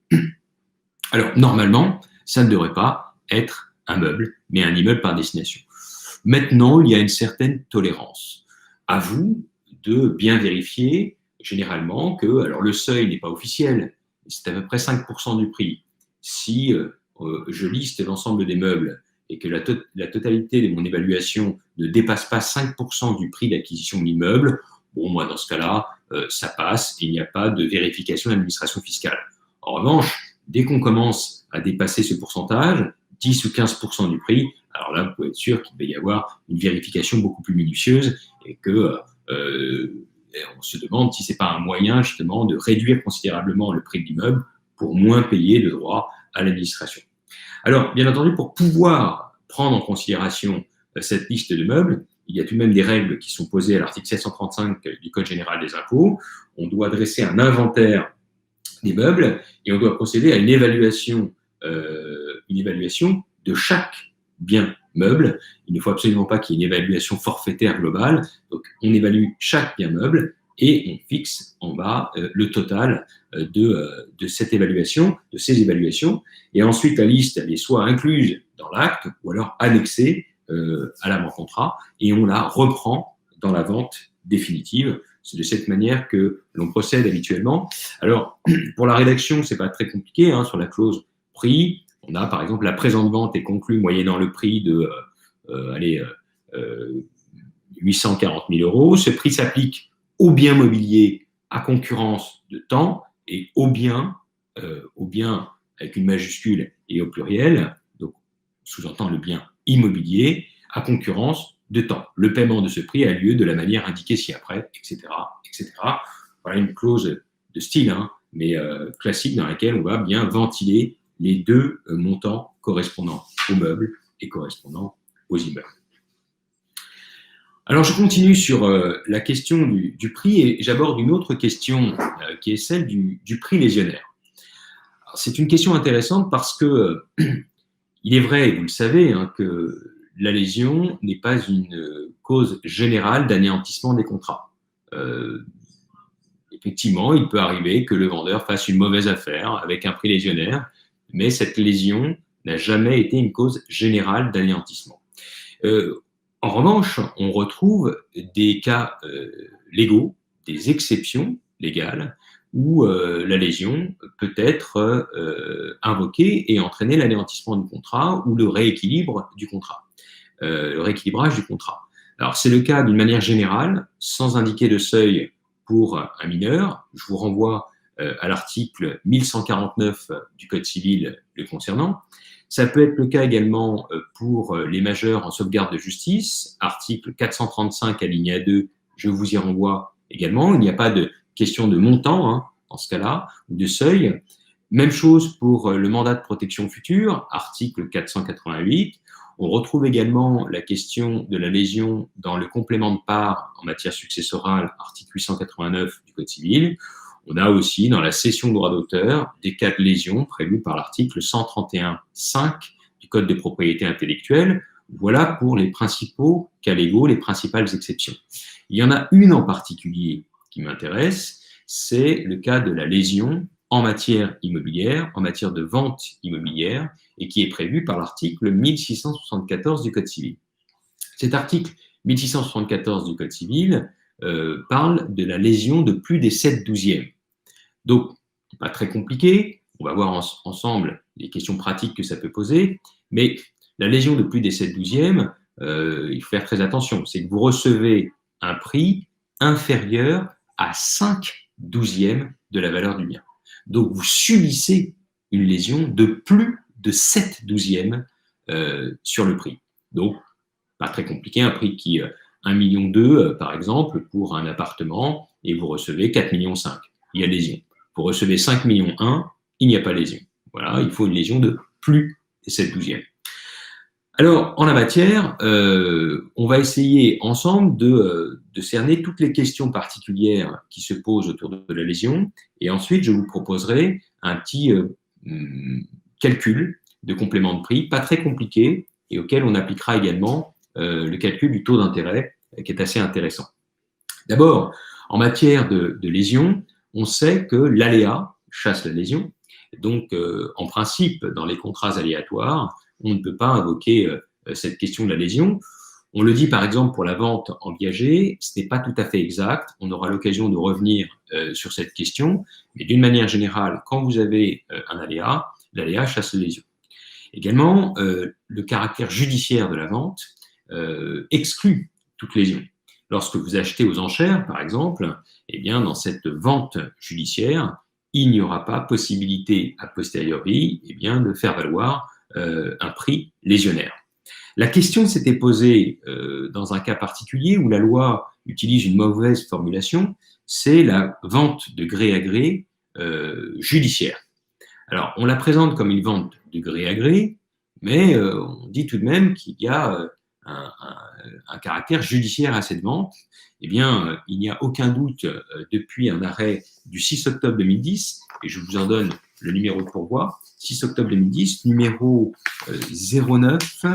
Alors, normalement, ça ne devrait pas être un meuble, mais un immeuble par destination. Maintenant, il y a une certaine tolérance. À vous de bien vérifier généralement que, alors le seuil n'est pas officiel, c'est à peu près 5% du prix. Si je liste l'ensemble des meubles et que la totalité de mon évaluation ne dépasse pas 5% du prix d'acquisition de l'immeuble, bon, moi, dans ce cas-là, ça passe et il n'y a pas de vérification de l'administration fiscale. En revanche, dès qu'on commence à dépasser ce pourcentage, 10 ou 15% du prix, alors là, vous pouvez être sûr qu'il va y avoir une vérification beaucoup plus minutieuse et que on se demande si ce n'est pas un moyen justement de réduire considérablement le prix de l'immeuble pour moins payer de droits à l'administration. Alors, bien entendu, pour pouvoir prendre en considération cette liste de meubles, il y a tout de même des règles qui sont posées à l'article 735 du Code général des impôts. On doit dresser un inventaire des meubles et on doit procéder à une évaluation de chaque bien meuble. Il ne faut absolument pas qu'il y ait une évaluation forfaitaire globale. Donc, on évalue chaque bien meuble et on fixe en bas le total de cette évaluation, de ces évaluations. Et ensuite, la liste, elle est soit incluse dans l'acte ou alors annexée à l'avant-contrat et on la reprend dans la vente définitive. C'est de cette manière que l'on procède habituellement. Alors, pour la rédaction, c'est pas très compliqué, hein, sur la clause prix. On a, par exemple, la présente vente est conclue moyennant le prix de 840 000 euros. Ce prix s'applique aux biens mobiliers à concurrence de temps et aux biens avec une majuscule et au pluriel, donc sous-entend le bien immobilier, à concurrence de temps. Le paiement de ce prix a lieu de la manière indiquée ci-après, etc., etc. Voilà une clause de style, hein, mais classique dans laquelle on va bien ventiler les deux montants correspondant aux meubles et correspondant aux immeubles. Alors, je continue sur la question du prix et j'aborde une autre question qui est celle du prix lésionnaire. C'est une question intéressante parce que il est vrai, et vous le savez, hein, que la lésion n'est pas une cause générale d'anéantissement des contrats. Effectivement, il peut arriver que le vendeur fasse une mauvaise affaire avec un prix lésionnaire, mais cette lésion n'a jamais été une cause générale d'anéantissement. En revanche, on retrouve des cas légaux, des exceptions légales, où la lésion peut être invoquée et entraîner l'anéantissement du contrat ou le rééquilibre du contrat, le rééquilibrage du contrat. Alors, c'est le cas d'une manière générale, sans indiquer de seuil pour un mineur. Je vous renvoie à l'article 1149 du Code civil le concernant. Ça peut être le cas également pour les majeurs en sauvegarde de justice, article 435 alinéa 2, je vous y renvoie également. Il n'y a pas de question de montant hein, dans ce cas-là, ou de seuil. Même chose pour le mandat de protection future, article 488. On retrouve également la question de la lésion dans le complément de part en matière successorale, article 889 du Code civil. On a aussi dans la cession de droit d'auteur des cas de lésion prévus par l'article 131.5 du Code de propriété intellectuelle. Voilà pour les principaux cas légaux, les principales exceptions. Il y en a une en particulier qui m'intéresse, c'est le cas de la lésion en matière immobilière, en matière de vente immobilière, et qui est prévu par l'article 1674 du Code civil. Cet article 1674 du Code civil parle de la lésion de plus des 7/12e. Donc, pas très compliqué, on va voir ensemble les questions pratiques que ça peut poser, mais la lésion de plus des 7/12e, il faut faire très attention, c'est que vous recevez un prix inférieur à 5/12e de la valeur du bien. Donc, vous subissez une lésion de plus de 7/12e sur le prix. Donc, pas très compliqué, un prix qui 1,2 million par exemple pour un appartement et vous recevez 4,5 millions, il y a lésion. Vous recevez 5,1 millions, il n'y a pas lésion. Voilà, il faut une lésion de plus des 7/12e. Alors, en la matière, on va essayer ensemble de cerner toutes les questions particulières qui se posent autour de la lésion. Et ensuite, je vous proposerai un petit calcul de complément de prix, pas très compliqué, et auquel on appliquera également le calcul du taux d'intérêt, qui est assez intéressant. D'abord, en matière de lésion, on sait que l'aléa chasse la lésion. Donc, en principe, dans les contrats aléatoires, on ne peut pas invoquer cette question de la lésion. On le dit par exemple pour la vente en viager, ce n'est pas tout à fait exact. On aura l'occasion de revenir sur cette question. Mais d'une manière générale, quand vous avez un aléa, l'aléa chasse la lésion. Également, le caractère judiciaire de la vente exclut toute lésion. Lorsque vous achetez aux enchères, par exemple, eh bien, dans cette vente judiciaire, il n'y aura pas possibilité a posteriori eh bien, de faire valoir un prix lésionnaire. La question s'était posée dans un cas particulier où la loi utilise une mauvaise formulation, c'est la vente de gré à gré judiciaire. Alors, on la présente comme une vente de gré à gré, mais on dit tout de même qu'il y a un caractère judiciaire à cette vente. Eh bien, il n'y a aucun doute depuis un arrêt du 6 octobre 2010, et je vous en donne le numéro de pourvoi, 6 octobre 2010, numéro 09,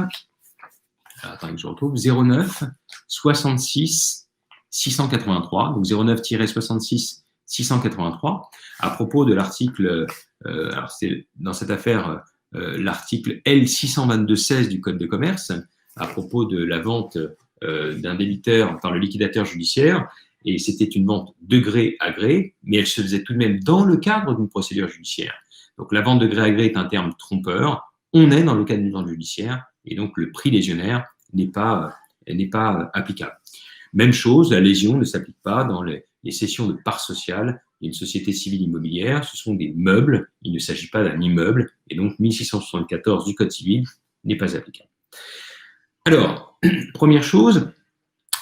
attendez que je retrouve, 09 66 683, donc 09-66 683, à propos de l'article, alors c'est dans cette affaire l'article L622-16 du Code de commerce, à propos de la vente d'un débiteur par le liquidateur judiciaire, et c'était une vente de gré à gré, mais elle se faisait tout de même dans le cadre d'une procédure judiciaire. Donc la vente de gré à gré est un terme trompeur, on est dans le cadre d'une vente judiciaire, et donc le prix lésionnaire n'est pas applicable. Même chose, la lésion ne s'applique pas dans les cessions de parts sociales d'une société civile immobilière, ce sont des meubles, il ne s'agit pas d'un immeuble, et donc 1674 du Code civil n'est pas applicable. Alors, première chose,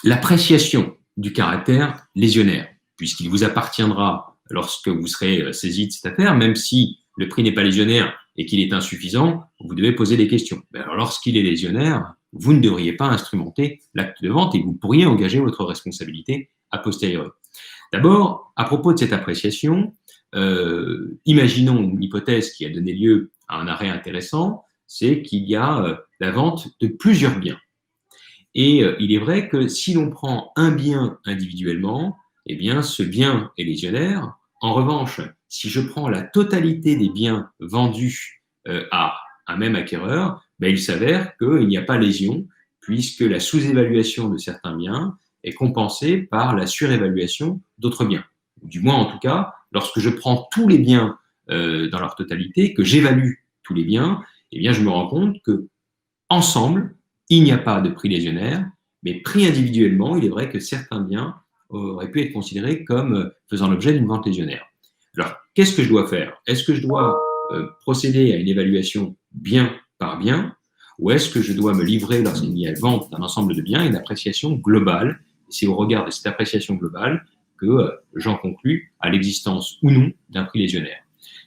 l'appréciation du caractère lésionnaire, puisqu'il vous appartiendra, lorsque vous serez saisi de cette affaire, même si le prix n'est pas lésionnaire et qu'il est insuffisant, vous devez poser des questions. Mais alors, lorsqu'il est lésionnaire, vous ne devriez pas instrumenter l'acte de vente et vous pourriez engager votre responsabilité a posteriori. D'abord, à propos de cette appréciation, imaginons une hypothèse qui a donné lieu à un arrêt intéressant, c'est qu'il y a la vente de plusieurs biens. Et il est vrai que si l'on prend un bien individuellement, eh bien, ce bien est lésionnaire. En revanche, si je prends la totalité des biens vendus à un même acquéreur, ben, il s'avère qu'il n'y a pas lésion, puisque la sous-évaluation de certains biens est compensée par la surévaluation d'autres biens. Du moins, en tout cas, lorsque je prends tous les biens dans leur totalité, que j'évalue tous les biens, eh bien, je me rends compte que ensemble, il n'y a pas de prix légionnaire, mais pris individuellement, il est vrai que certains biens auraient pu être considérés comme faisant l'objet d'une vente légionnaire. Alors, qu'est-ce que je dois faire? Est-ce que je dois procéder à une évaluation bien par bien, ou est-ce que je dois me livrer, lorsqu'il y a vente d'un ensemble de biens, une appréciation globale? C'est au regard de cette appréciation globale que j'en conclus à l'existence ou non d'un prix légionnaire.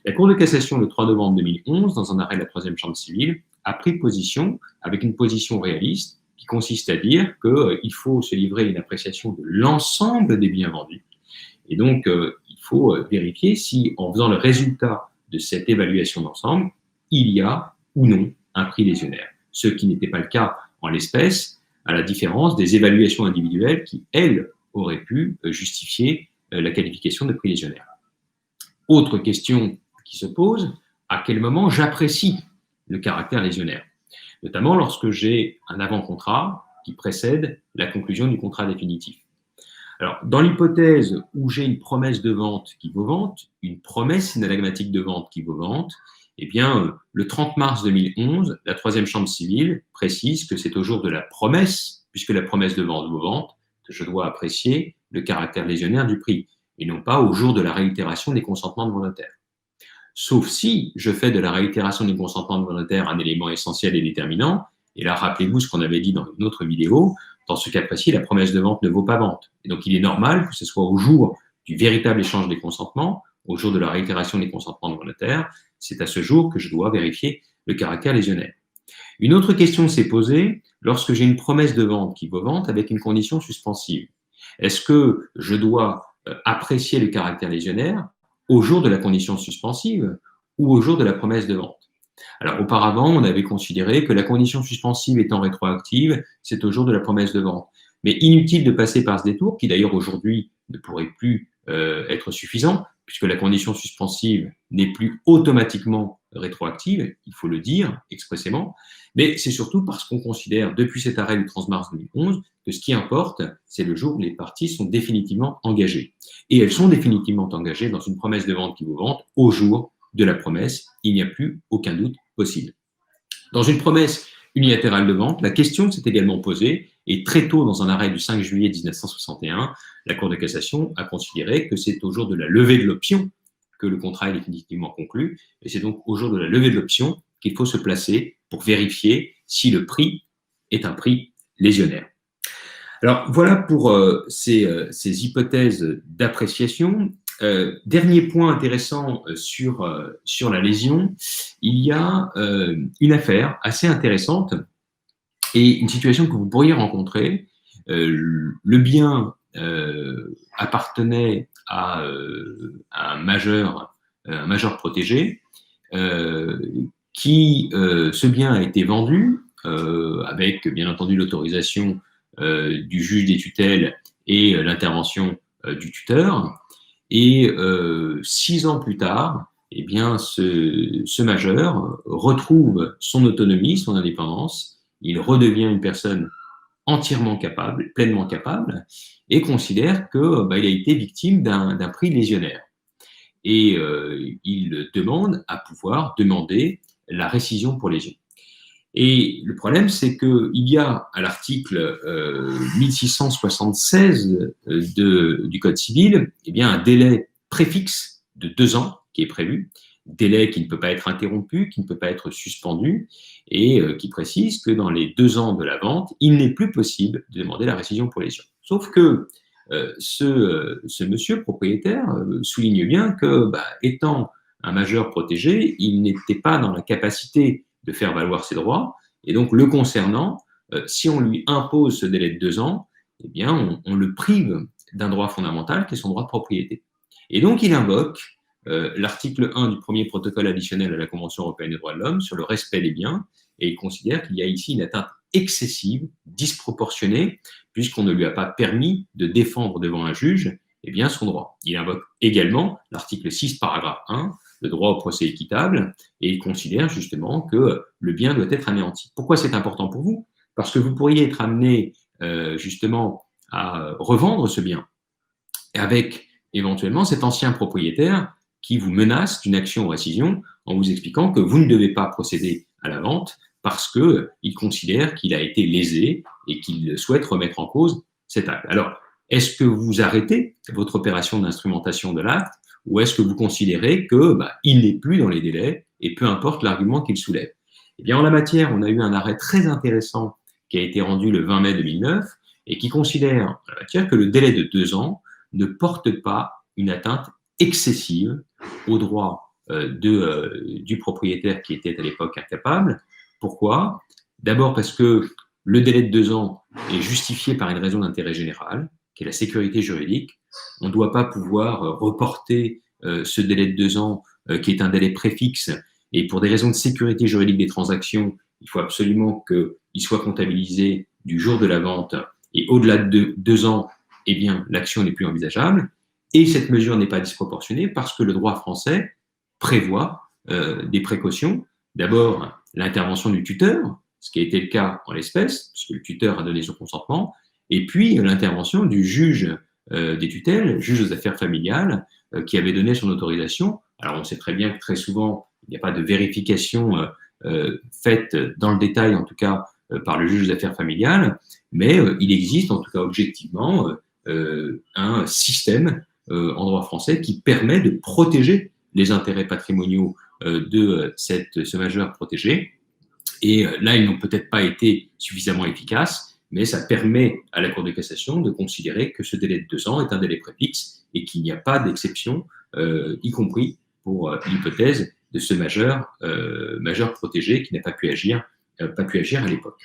La Cour de cassation, le 3 novembre 2011, dans un arrêt de la 3e chambre civile, a pris position avec une position réaliste qui consiste à dire qu'il faut se livrer à une appréciation de l'ensemble des biens vendus. Et donc, il faut vérifier si, en faisant le résultat de cette évaluation d'ensemble, il y a ou non un prix légionnaire. Ce qui n'était pas le cas en l'espèce, à la différence des évaluations individuelles qui, elles, auraient pu justifier la qualification de prix légionnaire. Autre question qui se pose, à quel moment j'apprécie le caractère légionnaire, notamment lorsque j'ai un avant-contrat qui précède la conclusion du contrat définitif. Alors, dans l'hypothèse où j'ai une promesse de vente qui vaut vente, une promesse synalagmatique de vente qui vaut vente, eh bien, le 30 mars 2011, la 3e chambre civile précise que c'est au jour de la promesse, puisque la promesse de vente vaut vente, que je dois apprécier le caractère légionnaire du prix, et non pas au jour de la réitération des consentements de mon notaire. Sauf si je fais de la réitération du consentement de mon notaire un élément essentiel et déterminant, et là, rappelez-vous ce qu'on avait dit dans une autre vidéo, dans ce cas précis, la promesse de vente ne vaut pas vente. Et donc, il est normal que ce soit au jour du véritable échange des consentements, au jour de la réitération des consentements de mon notaire, c'est à ce jour que je dois vérifier le caractère légionnaire. Une autre question s'est posée lorsque j'ai une promesse de vente qui vaut vente avec une condition suspensive. Est-ce que je dois apprécier le caractère légionnaire au jour de la condition suspensive ou au jour de la promesse de vente? Alors, auparavant, on avait considéré que la condition suspensive étant rétroactive, c'est au jour de la promesse de vente. Mais inutile de passer par ce détour, qui d'ailleurs aujourd'hui ne pourrait plus être suffisant, puisque la condition suspensive n'est plus automatiquement rétroactive, il faut le dire expressément, mais c'est surtout parce qu'on considère, depuis cet arrêt du 30 mars 2011, que ce qui importe, c'est le jour où les parties sont définitivement engagées. Et elles sont définitivement engagées dans une promesse de vente qui vaut vente au jour de la promesse, il n'y a plus aucun doute possible. Dans une promesse unilatérale de vente, la question s'est également posée, et très tôt dans un arrêt du 5 juillet 1961, la Cour de cassation a considéré que c'est au jour de la levée de l'option que le contrat est définitivement conclu, et c'est donc au jour de la levée de l'option qu'il faut se placer pour vérifier si le prix est un prix légionnaire. Alors voilà pour ces hypothèses d'appréciation. Dernier point intéressant sur la lésion, il y a une affaire assez intéressante et une situation que vous pourriez rencontrer. Le bien appartenait à un majeur protégé qui, ce bien a été vendu avec bien entendu l'autorisation du juge des tutelles et l'intervention du tuteur. Et 6 ans plus tard, eh bien, ce majeur retrouve son autonomie, son indépendance. Il redevient une personne entièrement capable, pleinement capable, et considère que il a été victime d'un prix légionnaire. Et il demande à pouvoir demander la récision pour lésion. Et le problème, c'est qu'il y a à l'article 1676 du Code civil, eh bien, un délai préfixe de 2 ans qui est prévu, délai qui ne peut pas être interrompu, qui ne peut pas être suspendu, et qui précise que dans les 2 ans de la vente, il n'est plus possible de demander la récision pour lésion. Sauf que ce monsieur propriétaire souligne bien que, étant un majeur protégé, il n'était pas dans la capacité de faire valoir ses droits, et donc le concernant, si on lui impose ce délai de 2 ans, eh bien, on le prive d'un droit fondamental qui est son droit de propriété. Et donc il invoque l'article 1 du premier protocole additionnel à la Convention européenne des droits de l'homme sur le respect des biens, et il considère qu'il y a ici une atteinte excessive, disproportionnée, puisqu'on ne lui a pas permis de défendre devant un juge eh bien, son droit. Il invoque également l'article 6, paragraphe 1, le droit au procès équitable, et il considère justement que le bien doit être anéanti. Pourquoi c'est important pour vous? Parce que vous pourriez être amené justement à revendre ce bien avec éventuellement cet ancien propriétaire qui vous menace d'une action en récision en vous expliquant que vous ne devez pas procéder à la vente parce qu'il considère qu'il a été lésé et qu'il souhaite remettre en cause cet acte. Alors, est-ce que vous arrêtez votre opération d'instrumentation de l'acte ou est-ce que vous considérez qu'il n'est plus dans les délais et peu importe l'argument qu'il soulève? Eh bien, en la matière, on a eu un arrêt très intéressant qui a été rendu le 20 mai 2009 et qui considère en la matière que le délai de 2 ans ne porte pas une atteinte excessive aux droits du propriétaire qui était à l'époque incapable. Pourquoi? D'abord parce que le délai de 2 ans est justifié par une raison d'intérêt général, qui est la sécurité juridique. On ne doit pas pouvoir reporter ce délai de 2 ans, qui est un délai préfixe, et pour des raisons de sécurité juridique des transactions, il faut absolument qu'il soit comptabilisé du jour de la vente, et au-delà de 2 ans, eh bien, l'action n'est plus envisageable. Et cette mesure n'est pas disproportionnée parce que le droit français prévoit des précautions. D'abord, l'intervention du tuteur, ce qui a été le cas en l'espèce, puisque le tuteur a donné son consentement, et puis l'intervention du juge des tutelles, juge aux affaires familiales, qui avait donné son autorisation. Alors on sait très bien que très souvent, il n'y a pas de vérification faite dans le détail, en tout cas par le juge des affaires familiales, mais il existe en tout cas objectivement un système en droit français qui permet de protéger les intérêts patrimoniaux de ce majeur protégé. Et là, ils n'ont peut-être pas été suffisamment efficaces, mais ça permet à la Cour de cassation de considérer que ce délai de 2 ans est un délai préfixe et qu'il n'y a pas d'exception, y compris pour l'hypothèse de ce majeur protégé qui n'a pas pu agir à l'époque.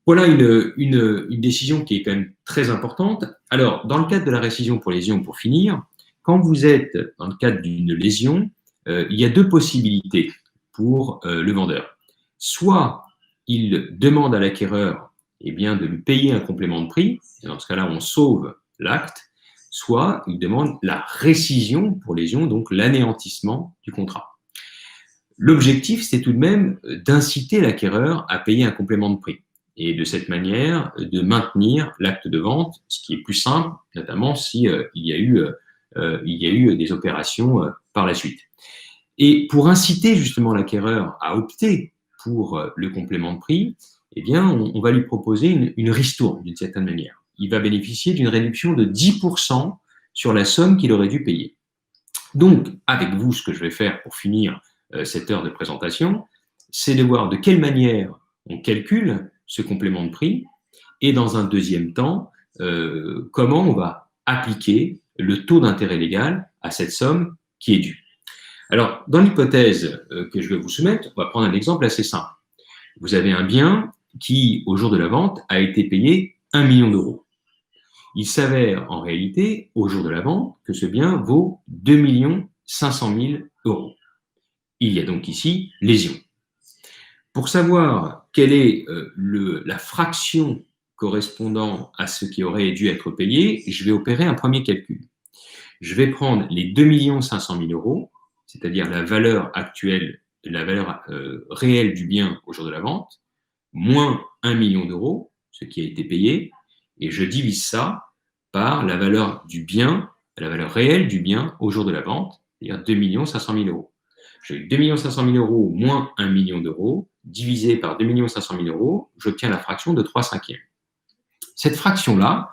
Voilà une décision qui est quand même très importante. Alors, dans le cadre de la récision pour lésion, pour finir, quand vous êtes dans le cadre d'une lésion, il y a 2 possibilités pour le vendeur. Soit il demande à l'acquéreur de lui payer un complément de prix, et dans ce cas-là, on sauve l'acte, soit il demande la récision pour lésion, donc l'anéantissement du contrat. L'objectif, c'est tout de même d'inciter l'acquéreur à payer un complément de prix et de cette manière de maintenir l'acte de vente, ce qui est plus simple, notamment si il y a eu des opérations par la suite. Et pour inciter justement l'acquéreur à opter pour le complément de prix, eh bien, on va lui proposer une ristourne d'une certaine manière. Il va bénéficier d'une réduction de 10% sur la somme qu'il aurait dû payer. Donc, avec vous, ce que je vais faire pour finir cette heure de présentation, c'est de voir de quelle manière on calcule ce complément de prix et dans un deuxième temps, comment on va appliquer le taux d'intérêt légal à cette somme qui est due. Alors, dans l'hypothèse que je vais vous soumettre, on va prendre un exemple assez simple. Vous avez un bien qui, au jour de la vente, a été payé 1 million d'euros. Il s'avère en réalité, au jour de la vente, que ce bien vaut 2 500 000 euros. Il y a donc ici lésion. Pour savoir quelle est la fraction correspondant à ce qui aurait dû être payé, je vais opérer un premier calcul. Je vais prendre les 2 500 000 euros, c'est-à-dire la valeur actuelle, la valeur réelle du bien au jour de la vente, moins 1 million d'euros, ce qui a été payé, et je divise ça par la valeur du bien, la valeur réelle du bien au jour de la vente, c'est-à-dire 2 500 000 euros. J'ai 2 500 000 euros moins 1 million d'euros, divisé par 2 500 000 euros, j'obtiens la fraction de 3/5. Cette fraction-là,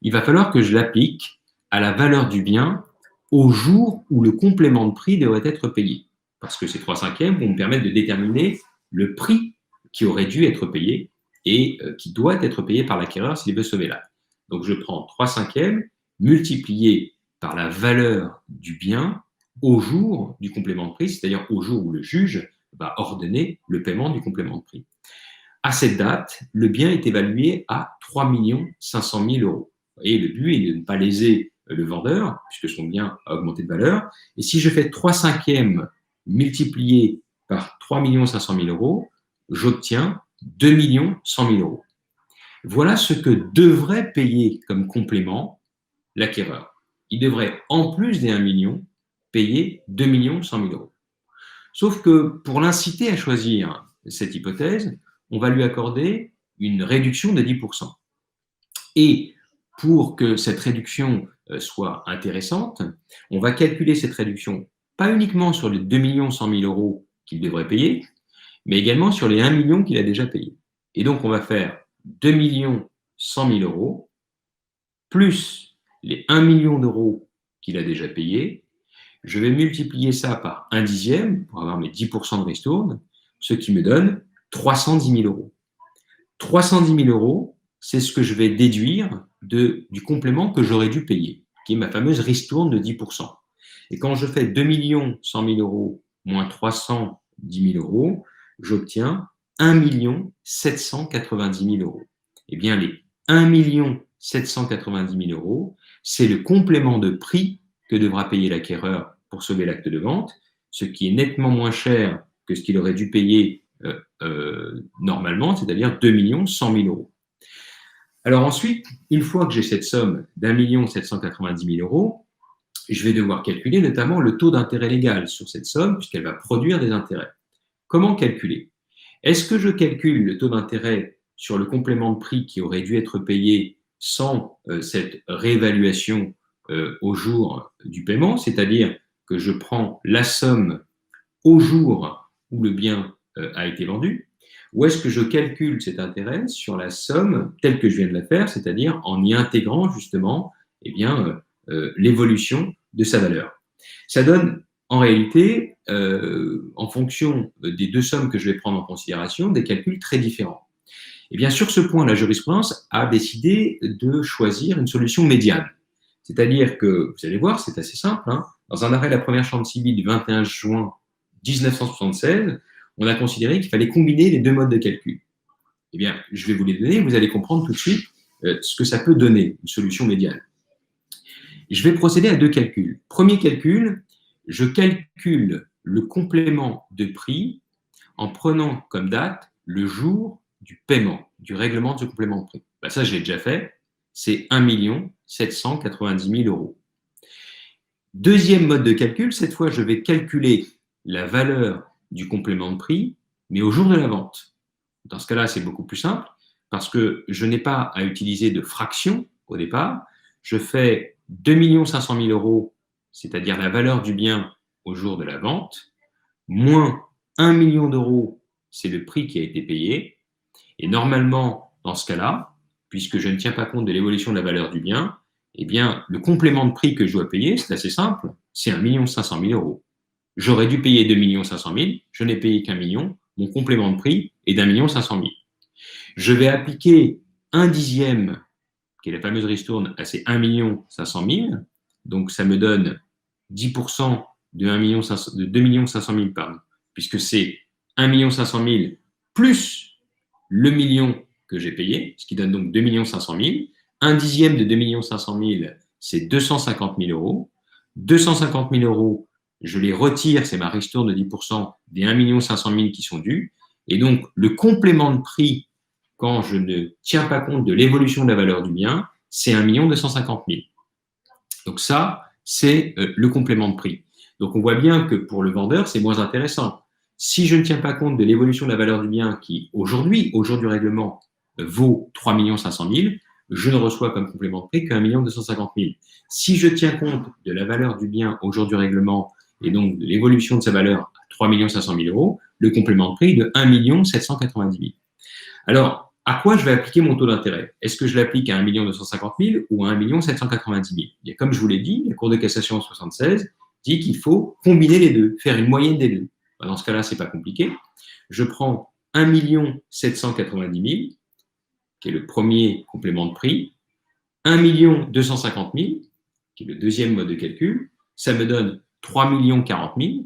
il va falloir que je l'applique à la valeur du bien au jour où le complément de prix devrait être payé. Parce que ces 3/5 vont me permettre de déterminer le prix qui aurait dû être payé et qui doit être payé par l'acquéreur s'il veut sauver l'acte. Donc je prends 3/5 multiplié par la valeur du bien au jour du complément de prix, c'est-à-dire au jour où le juge va ordonner le paiement du complément de prix. À cette date, le bien est évalué à 3 500 000 euros. Vous voyez, le but est de ne pas léser le vendeur, puisque son bien a augmenté de valeur. Et si je fais 3/5 multiplié par 3 500 000 euros, j'obtiens 2 100 000 euros. Voilà ce que devrait payer comme complément l'acquéreur. Il devrait, en plus des 1 million, payer 2 100 000 euros. Sauf que pour l'inciter à choisir cette hypothèse, on va lui accorder une réduction de 10%. Et pour que cette réduction soit intéressante, on va calculer cette réduction pas uniquement sur les 2 100 000 euros qu'il devrait payer, mais également sur les 1 million qu'il a déjà payé. Et donc, on va faire 2 100 000 euros plus les 1 million d'euros qu'il a déjà payés. Je vais multiplier ça par 1/10 pour avoir mes 10% de ristourne, ce qui me donne 310 000 euros. 310 000 euros, c'est ce que je vais déduire du complément que j'aurais dû payer, qui est ma fameuse ristourne de 10%. Et quand je fais 2 100 000 euros moins 310 000 euros, j'obtiens 1 790 000 euros. Eh bien, les 1 790 000 euros, c'est le complément de prix que devra payer l'acquéreur pour sauver l'acte de vente, ce qui est nettement moins cher que ce qu'il aurait dû payer normalement, c'est-à-dire 2 100 000 euros. Alors ensuite, une fois que j'ai cette somme d'1 790 000 euros, je vais devoir calculer notamment le taux d'intérêt légal sur cette somme, puisqu'elle va produire des intérêts. Comment calculer? Est-ce que je calcule le taux d'intérêt sur le complément de prix qui aurait dû être payé sans cette réévaluation au jour du paiement, c'est-à-dire que je prends la somme au jour où le bien a été vendu, ou est-ce que je calcule cet intérêt sur la somme telle que je viens de la faire, c'est-à-dire en y intégrant justement l'évolution de sa valeur? Ça donne en réalité, en fonction des deux sommes que je vais prendre en considération, des calculs très différents. Et bien sur ce point, la jurisprudence a décidé de choisir une solution médiane. C'est-à-dire que, vous allez voir, c'est assez simple, hein, dans un arrêt de la première chambre civile du 21 juin 1976, on a considéré qu'il fallait combiner les deux modes de calcul. Eh bien, je vais vous les donner, vous allez comprendre tout de suite ce que ça peut donner, une solution médiane. Je vais procéder à deux calculs. Premier calcul, je calcule le complément de prix en prenant comme date le jour du paiement, du règlement de ce complément de prix. Ben ça, je l'ai déjà fait, c'est 1 790 000 euros. Deuxième mode de calcul, cette fois, je vais calculer la valeur du complément de prix, mais au jour de la vente. Dans ce cas-là, c'est beaucoup plus simple, parce que je n'ai pas à utiliser de fraction au départ. Je fais 2 500 000 euros, c'est-à-dire la valeur du bien au jour de la vente, moins 1 million d'euros, c'est le prix qui a été payé. Et normalement, dans ce cas-là, puisque je ne tiens pas compte de l'évolution de la valeur du bien, eh bien, le complément de prix que je dois payer, c'est assez simple, c'est 1 500 000 euros. J'aurais dû payer 2 500 000, je n'ai payé qu'1 million, mon complément de prix est d'1 500 000. Je vais appliquer 1/10, qui est la fameuse ristourne, à ces 1 500 000, donc ça me donne 10% de 2 500 000, pardon, puisque c'est 1 500 000 plus le million que j'ai payé, ce qui donne donc 2 500 000. 1/10 de 2 500 000, c'est 250 000 euros. 250 000 euros, je les retire, c'est ma ristourne de 10% des 1 500 000 qui sont dus. Et donc, le complément de prix, quand je ne tiens pas compte de l'évolution de la valeur du bien, c'est 1 250 000. Donc ça, c'est le complément de prix. Donc on voit bien que pour le vendeur, c'est moins intéressant. Si je ne tiens pas compte de l'évolution de la valeur du bien qui, aujourd'hui, au jour du règlement, vaut 3 500 000, je ne reçois comme complément de prix qu'1 250 000. Si je tiens compte de la valeur du bien au jour du règlement et donc de l'évolution de sa valeur à 3 500 000 euros, le complément de prix est de 1 790 000. Alors, à quoi je vais appliquer mon taux d'intérêt? Est-ce que je l'applique à 1 250 000 ou à 1 790 000? Et comme je vous l'ai dit, la Cour de cassation en 76 dit qu'il faut combiner les deux, faire une moyenne des deux. Dans ce cas-là, ce n'est pas compliqué. Je prends 1 790 000, qui est le premier complément de prix, 1 250 000, qui est le deuxième mode de calcul, ça me donne 3 40 000.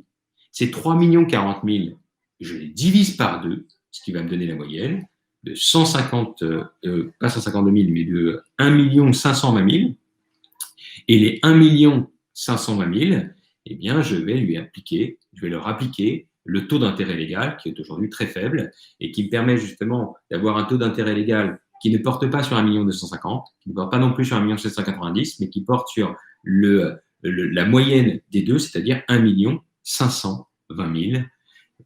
Ces 3 40 000, je les divise par deux, ce qui va me donner la moyenne de 150, pas 152 000, mais de 1 520 000. Et les 1 520 000, eh bien, je vais leur appliquer le taux d'intérêt légal, qui est aujourd'hui très faible, et qui me permet justement d'avoir un taux d'intérêt légal qui ne porte pas sur 1 250 000, qui ne porte pas non plus sur 1 790 000, mais qui porte sur la moyenne des deux, c'est-à-dire 1 520 000.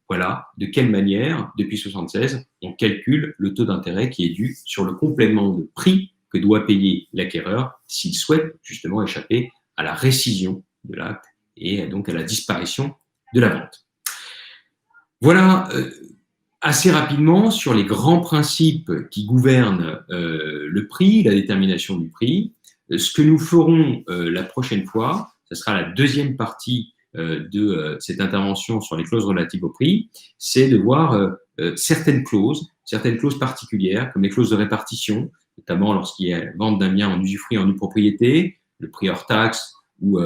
Voilà de quelle manière, depuis 1976, on calcule le taux d'intérêt qui est dû sur le complément de prix que doit payer l'acquéreur s'il souhaite justement échapper à la rescission de l'acte et donc à la disparition de la vente. Voilà assez rapidement sur les grands principes qui gouvernent le prix, la détermination du prix. Ce que nous ferons la prochaine fois, ce sera la deuxième partie de cette intervention sur les clauses relatives au prix, c'est de voir certaines clauses particulières, comme les clauses de répartition, notamment lorsqu'il y a la vente d'un bien en usufruit en nue propriété, le prix hors taxe ou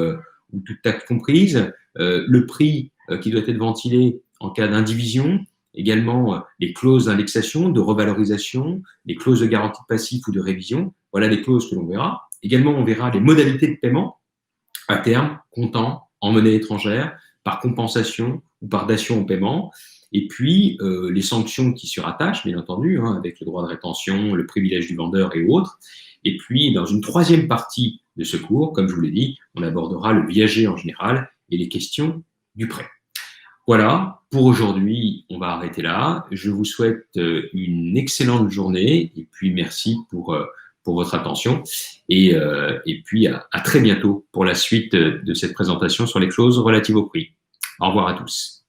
toute taxe comprise, le prix qui doit être ventilé en cas d'indivision, également les clauses d'indexation, de revalorisation, les clauses de garantie de passif ou de révision. Voilà les clauses que l'on verra. Également, on verra les modalités de paiement à terme, comptant, en monnaie étrangère, par compensation ou par dation au paiement. Et puis, les sanctions qui se rattachent, bien entendu, avec le droit de rétention, le privilège du vendeur et autres. Et puis, dans une troisième partie de ce cours, comme je vous l'ai dit, on abordera le viager en général et les questions du prêt. Voilà, pour aujourd'hui, on va arrêter là. Je vous souhaite une excellente journée et puis merci pour votre attention. Et puis à très bientôt pour la suite de cette présentation sur les clauses relatives au prix. Au revoir à tous.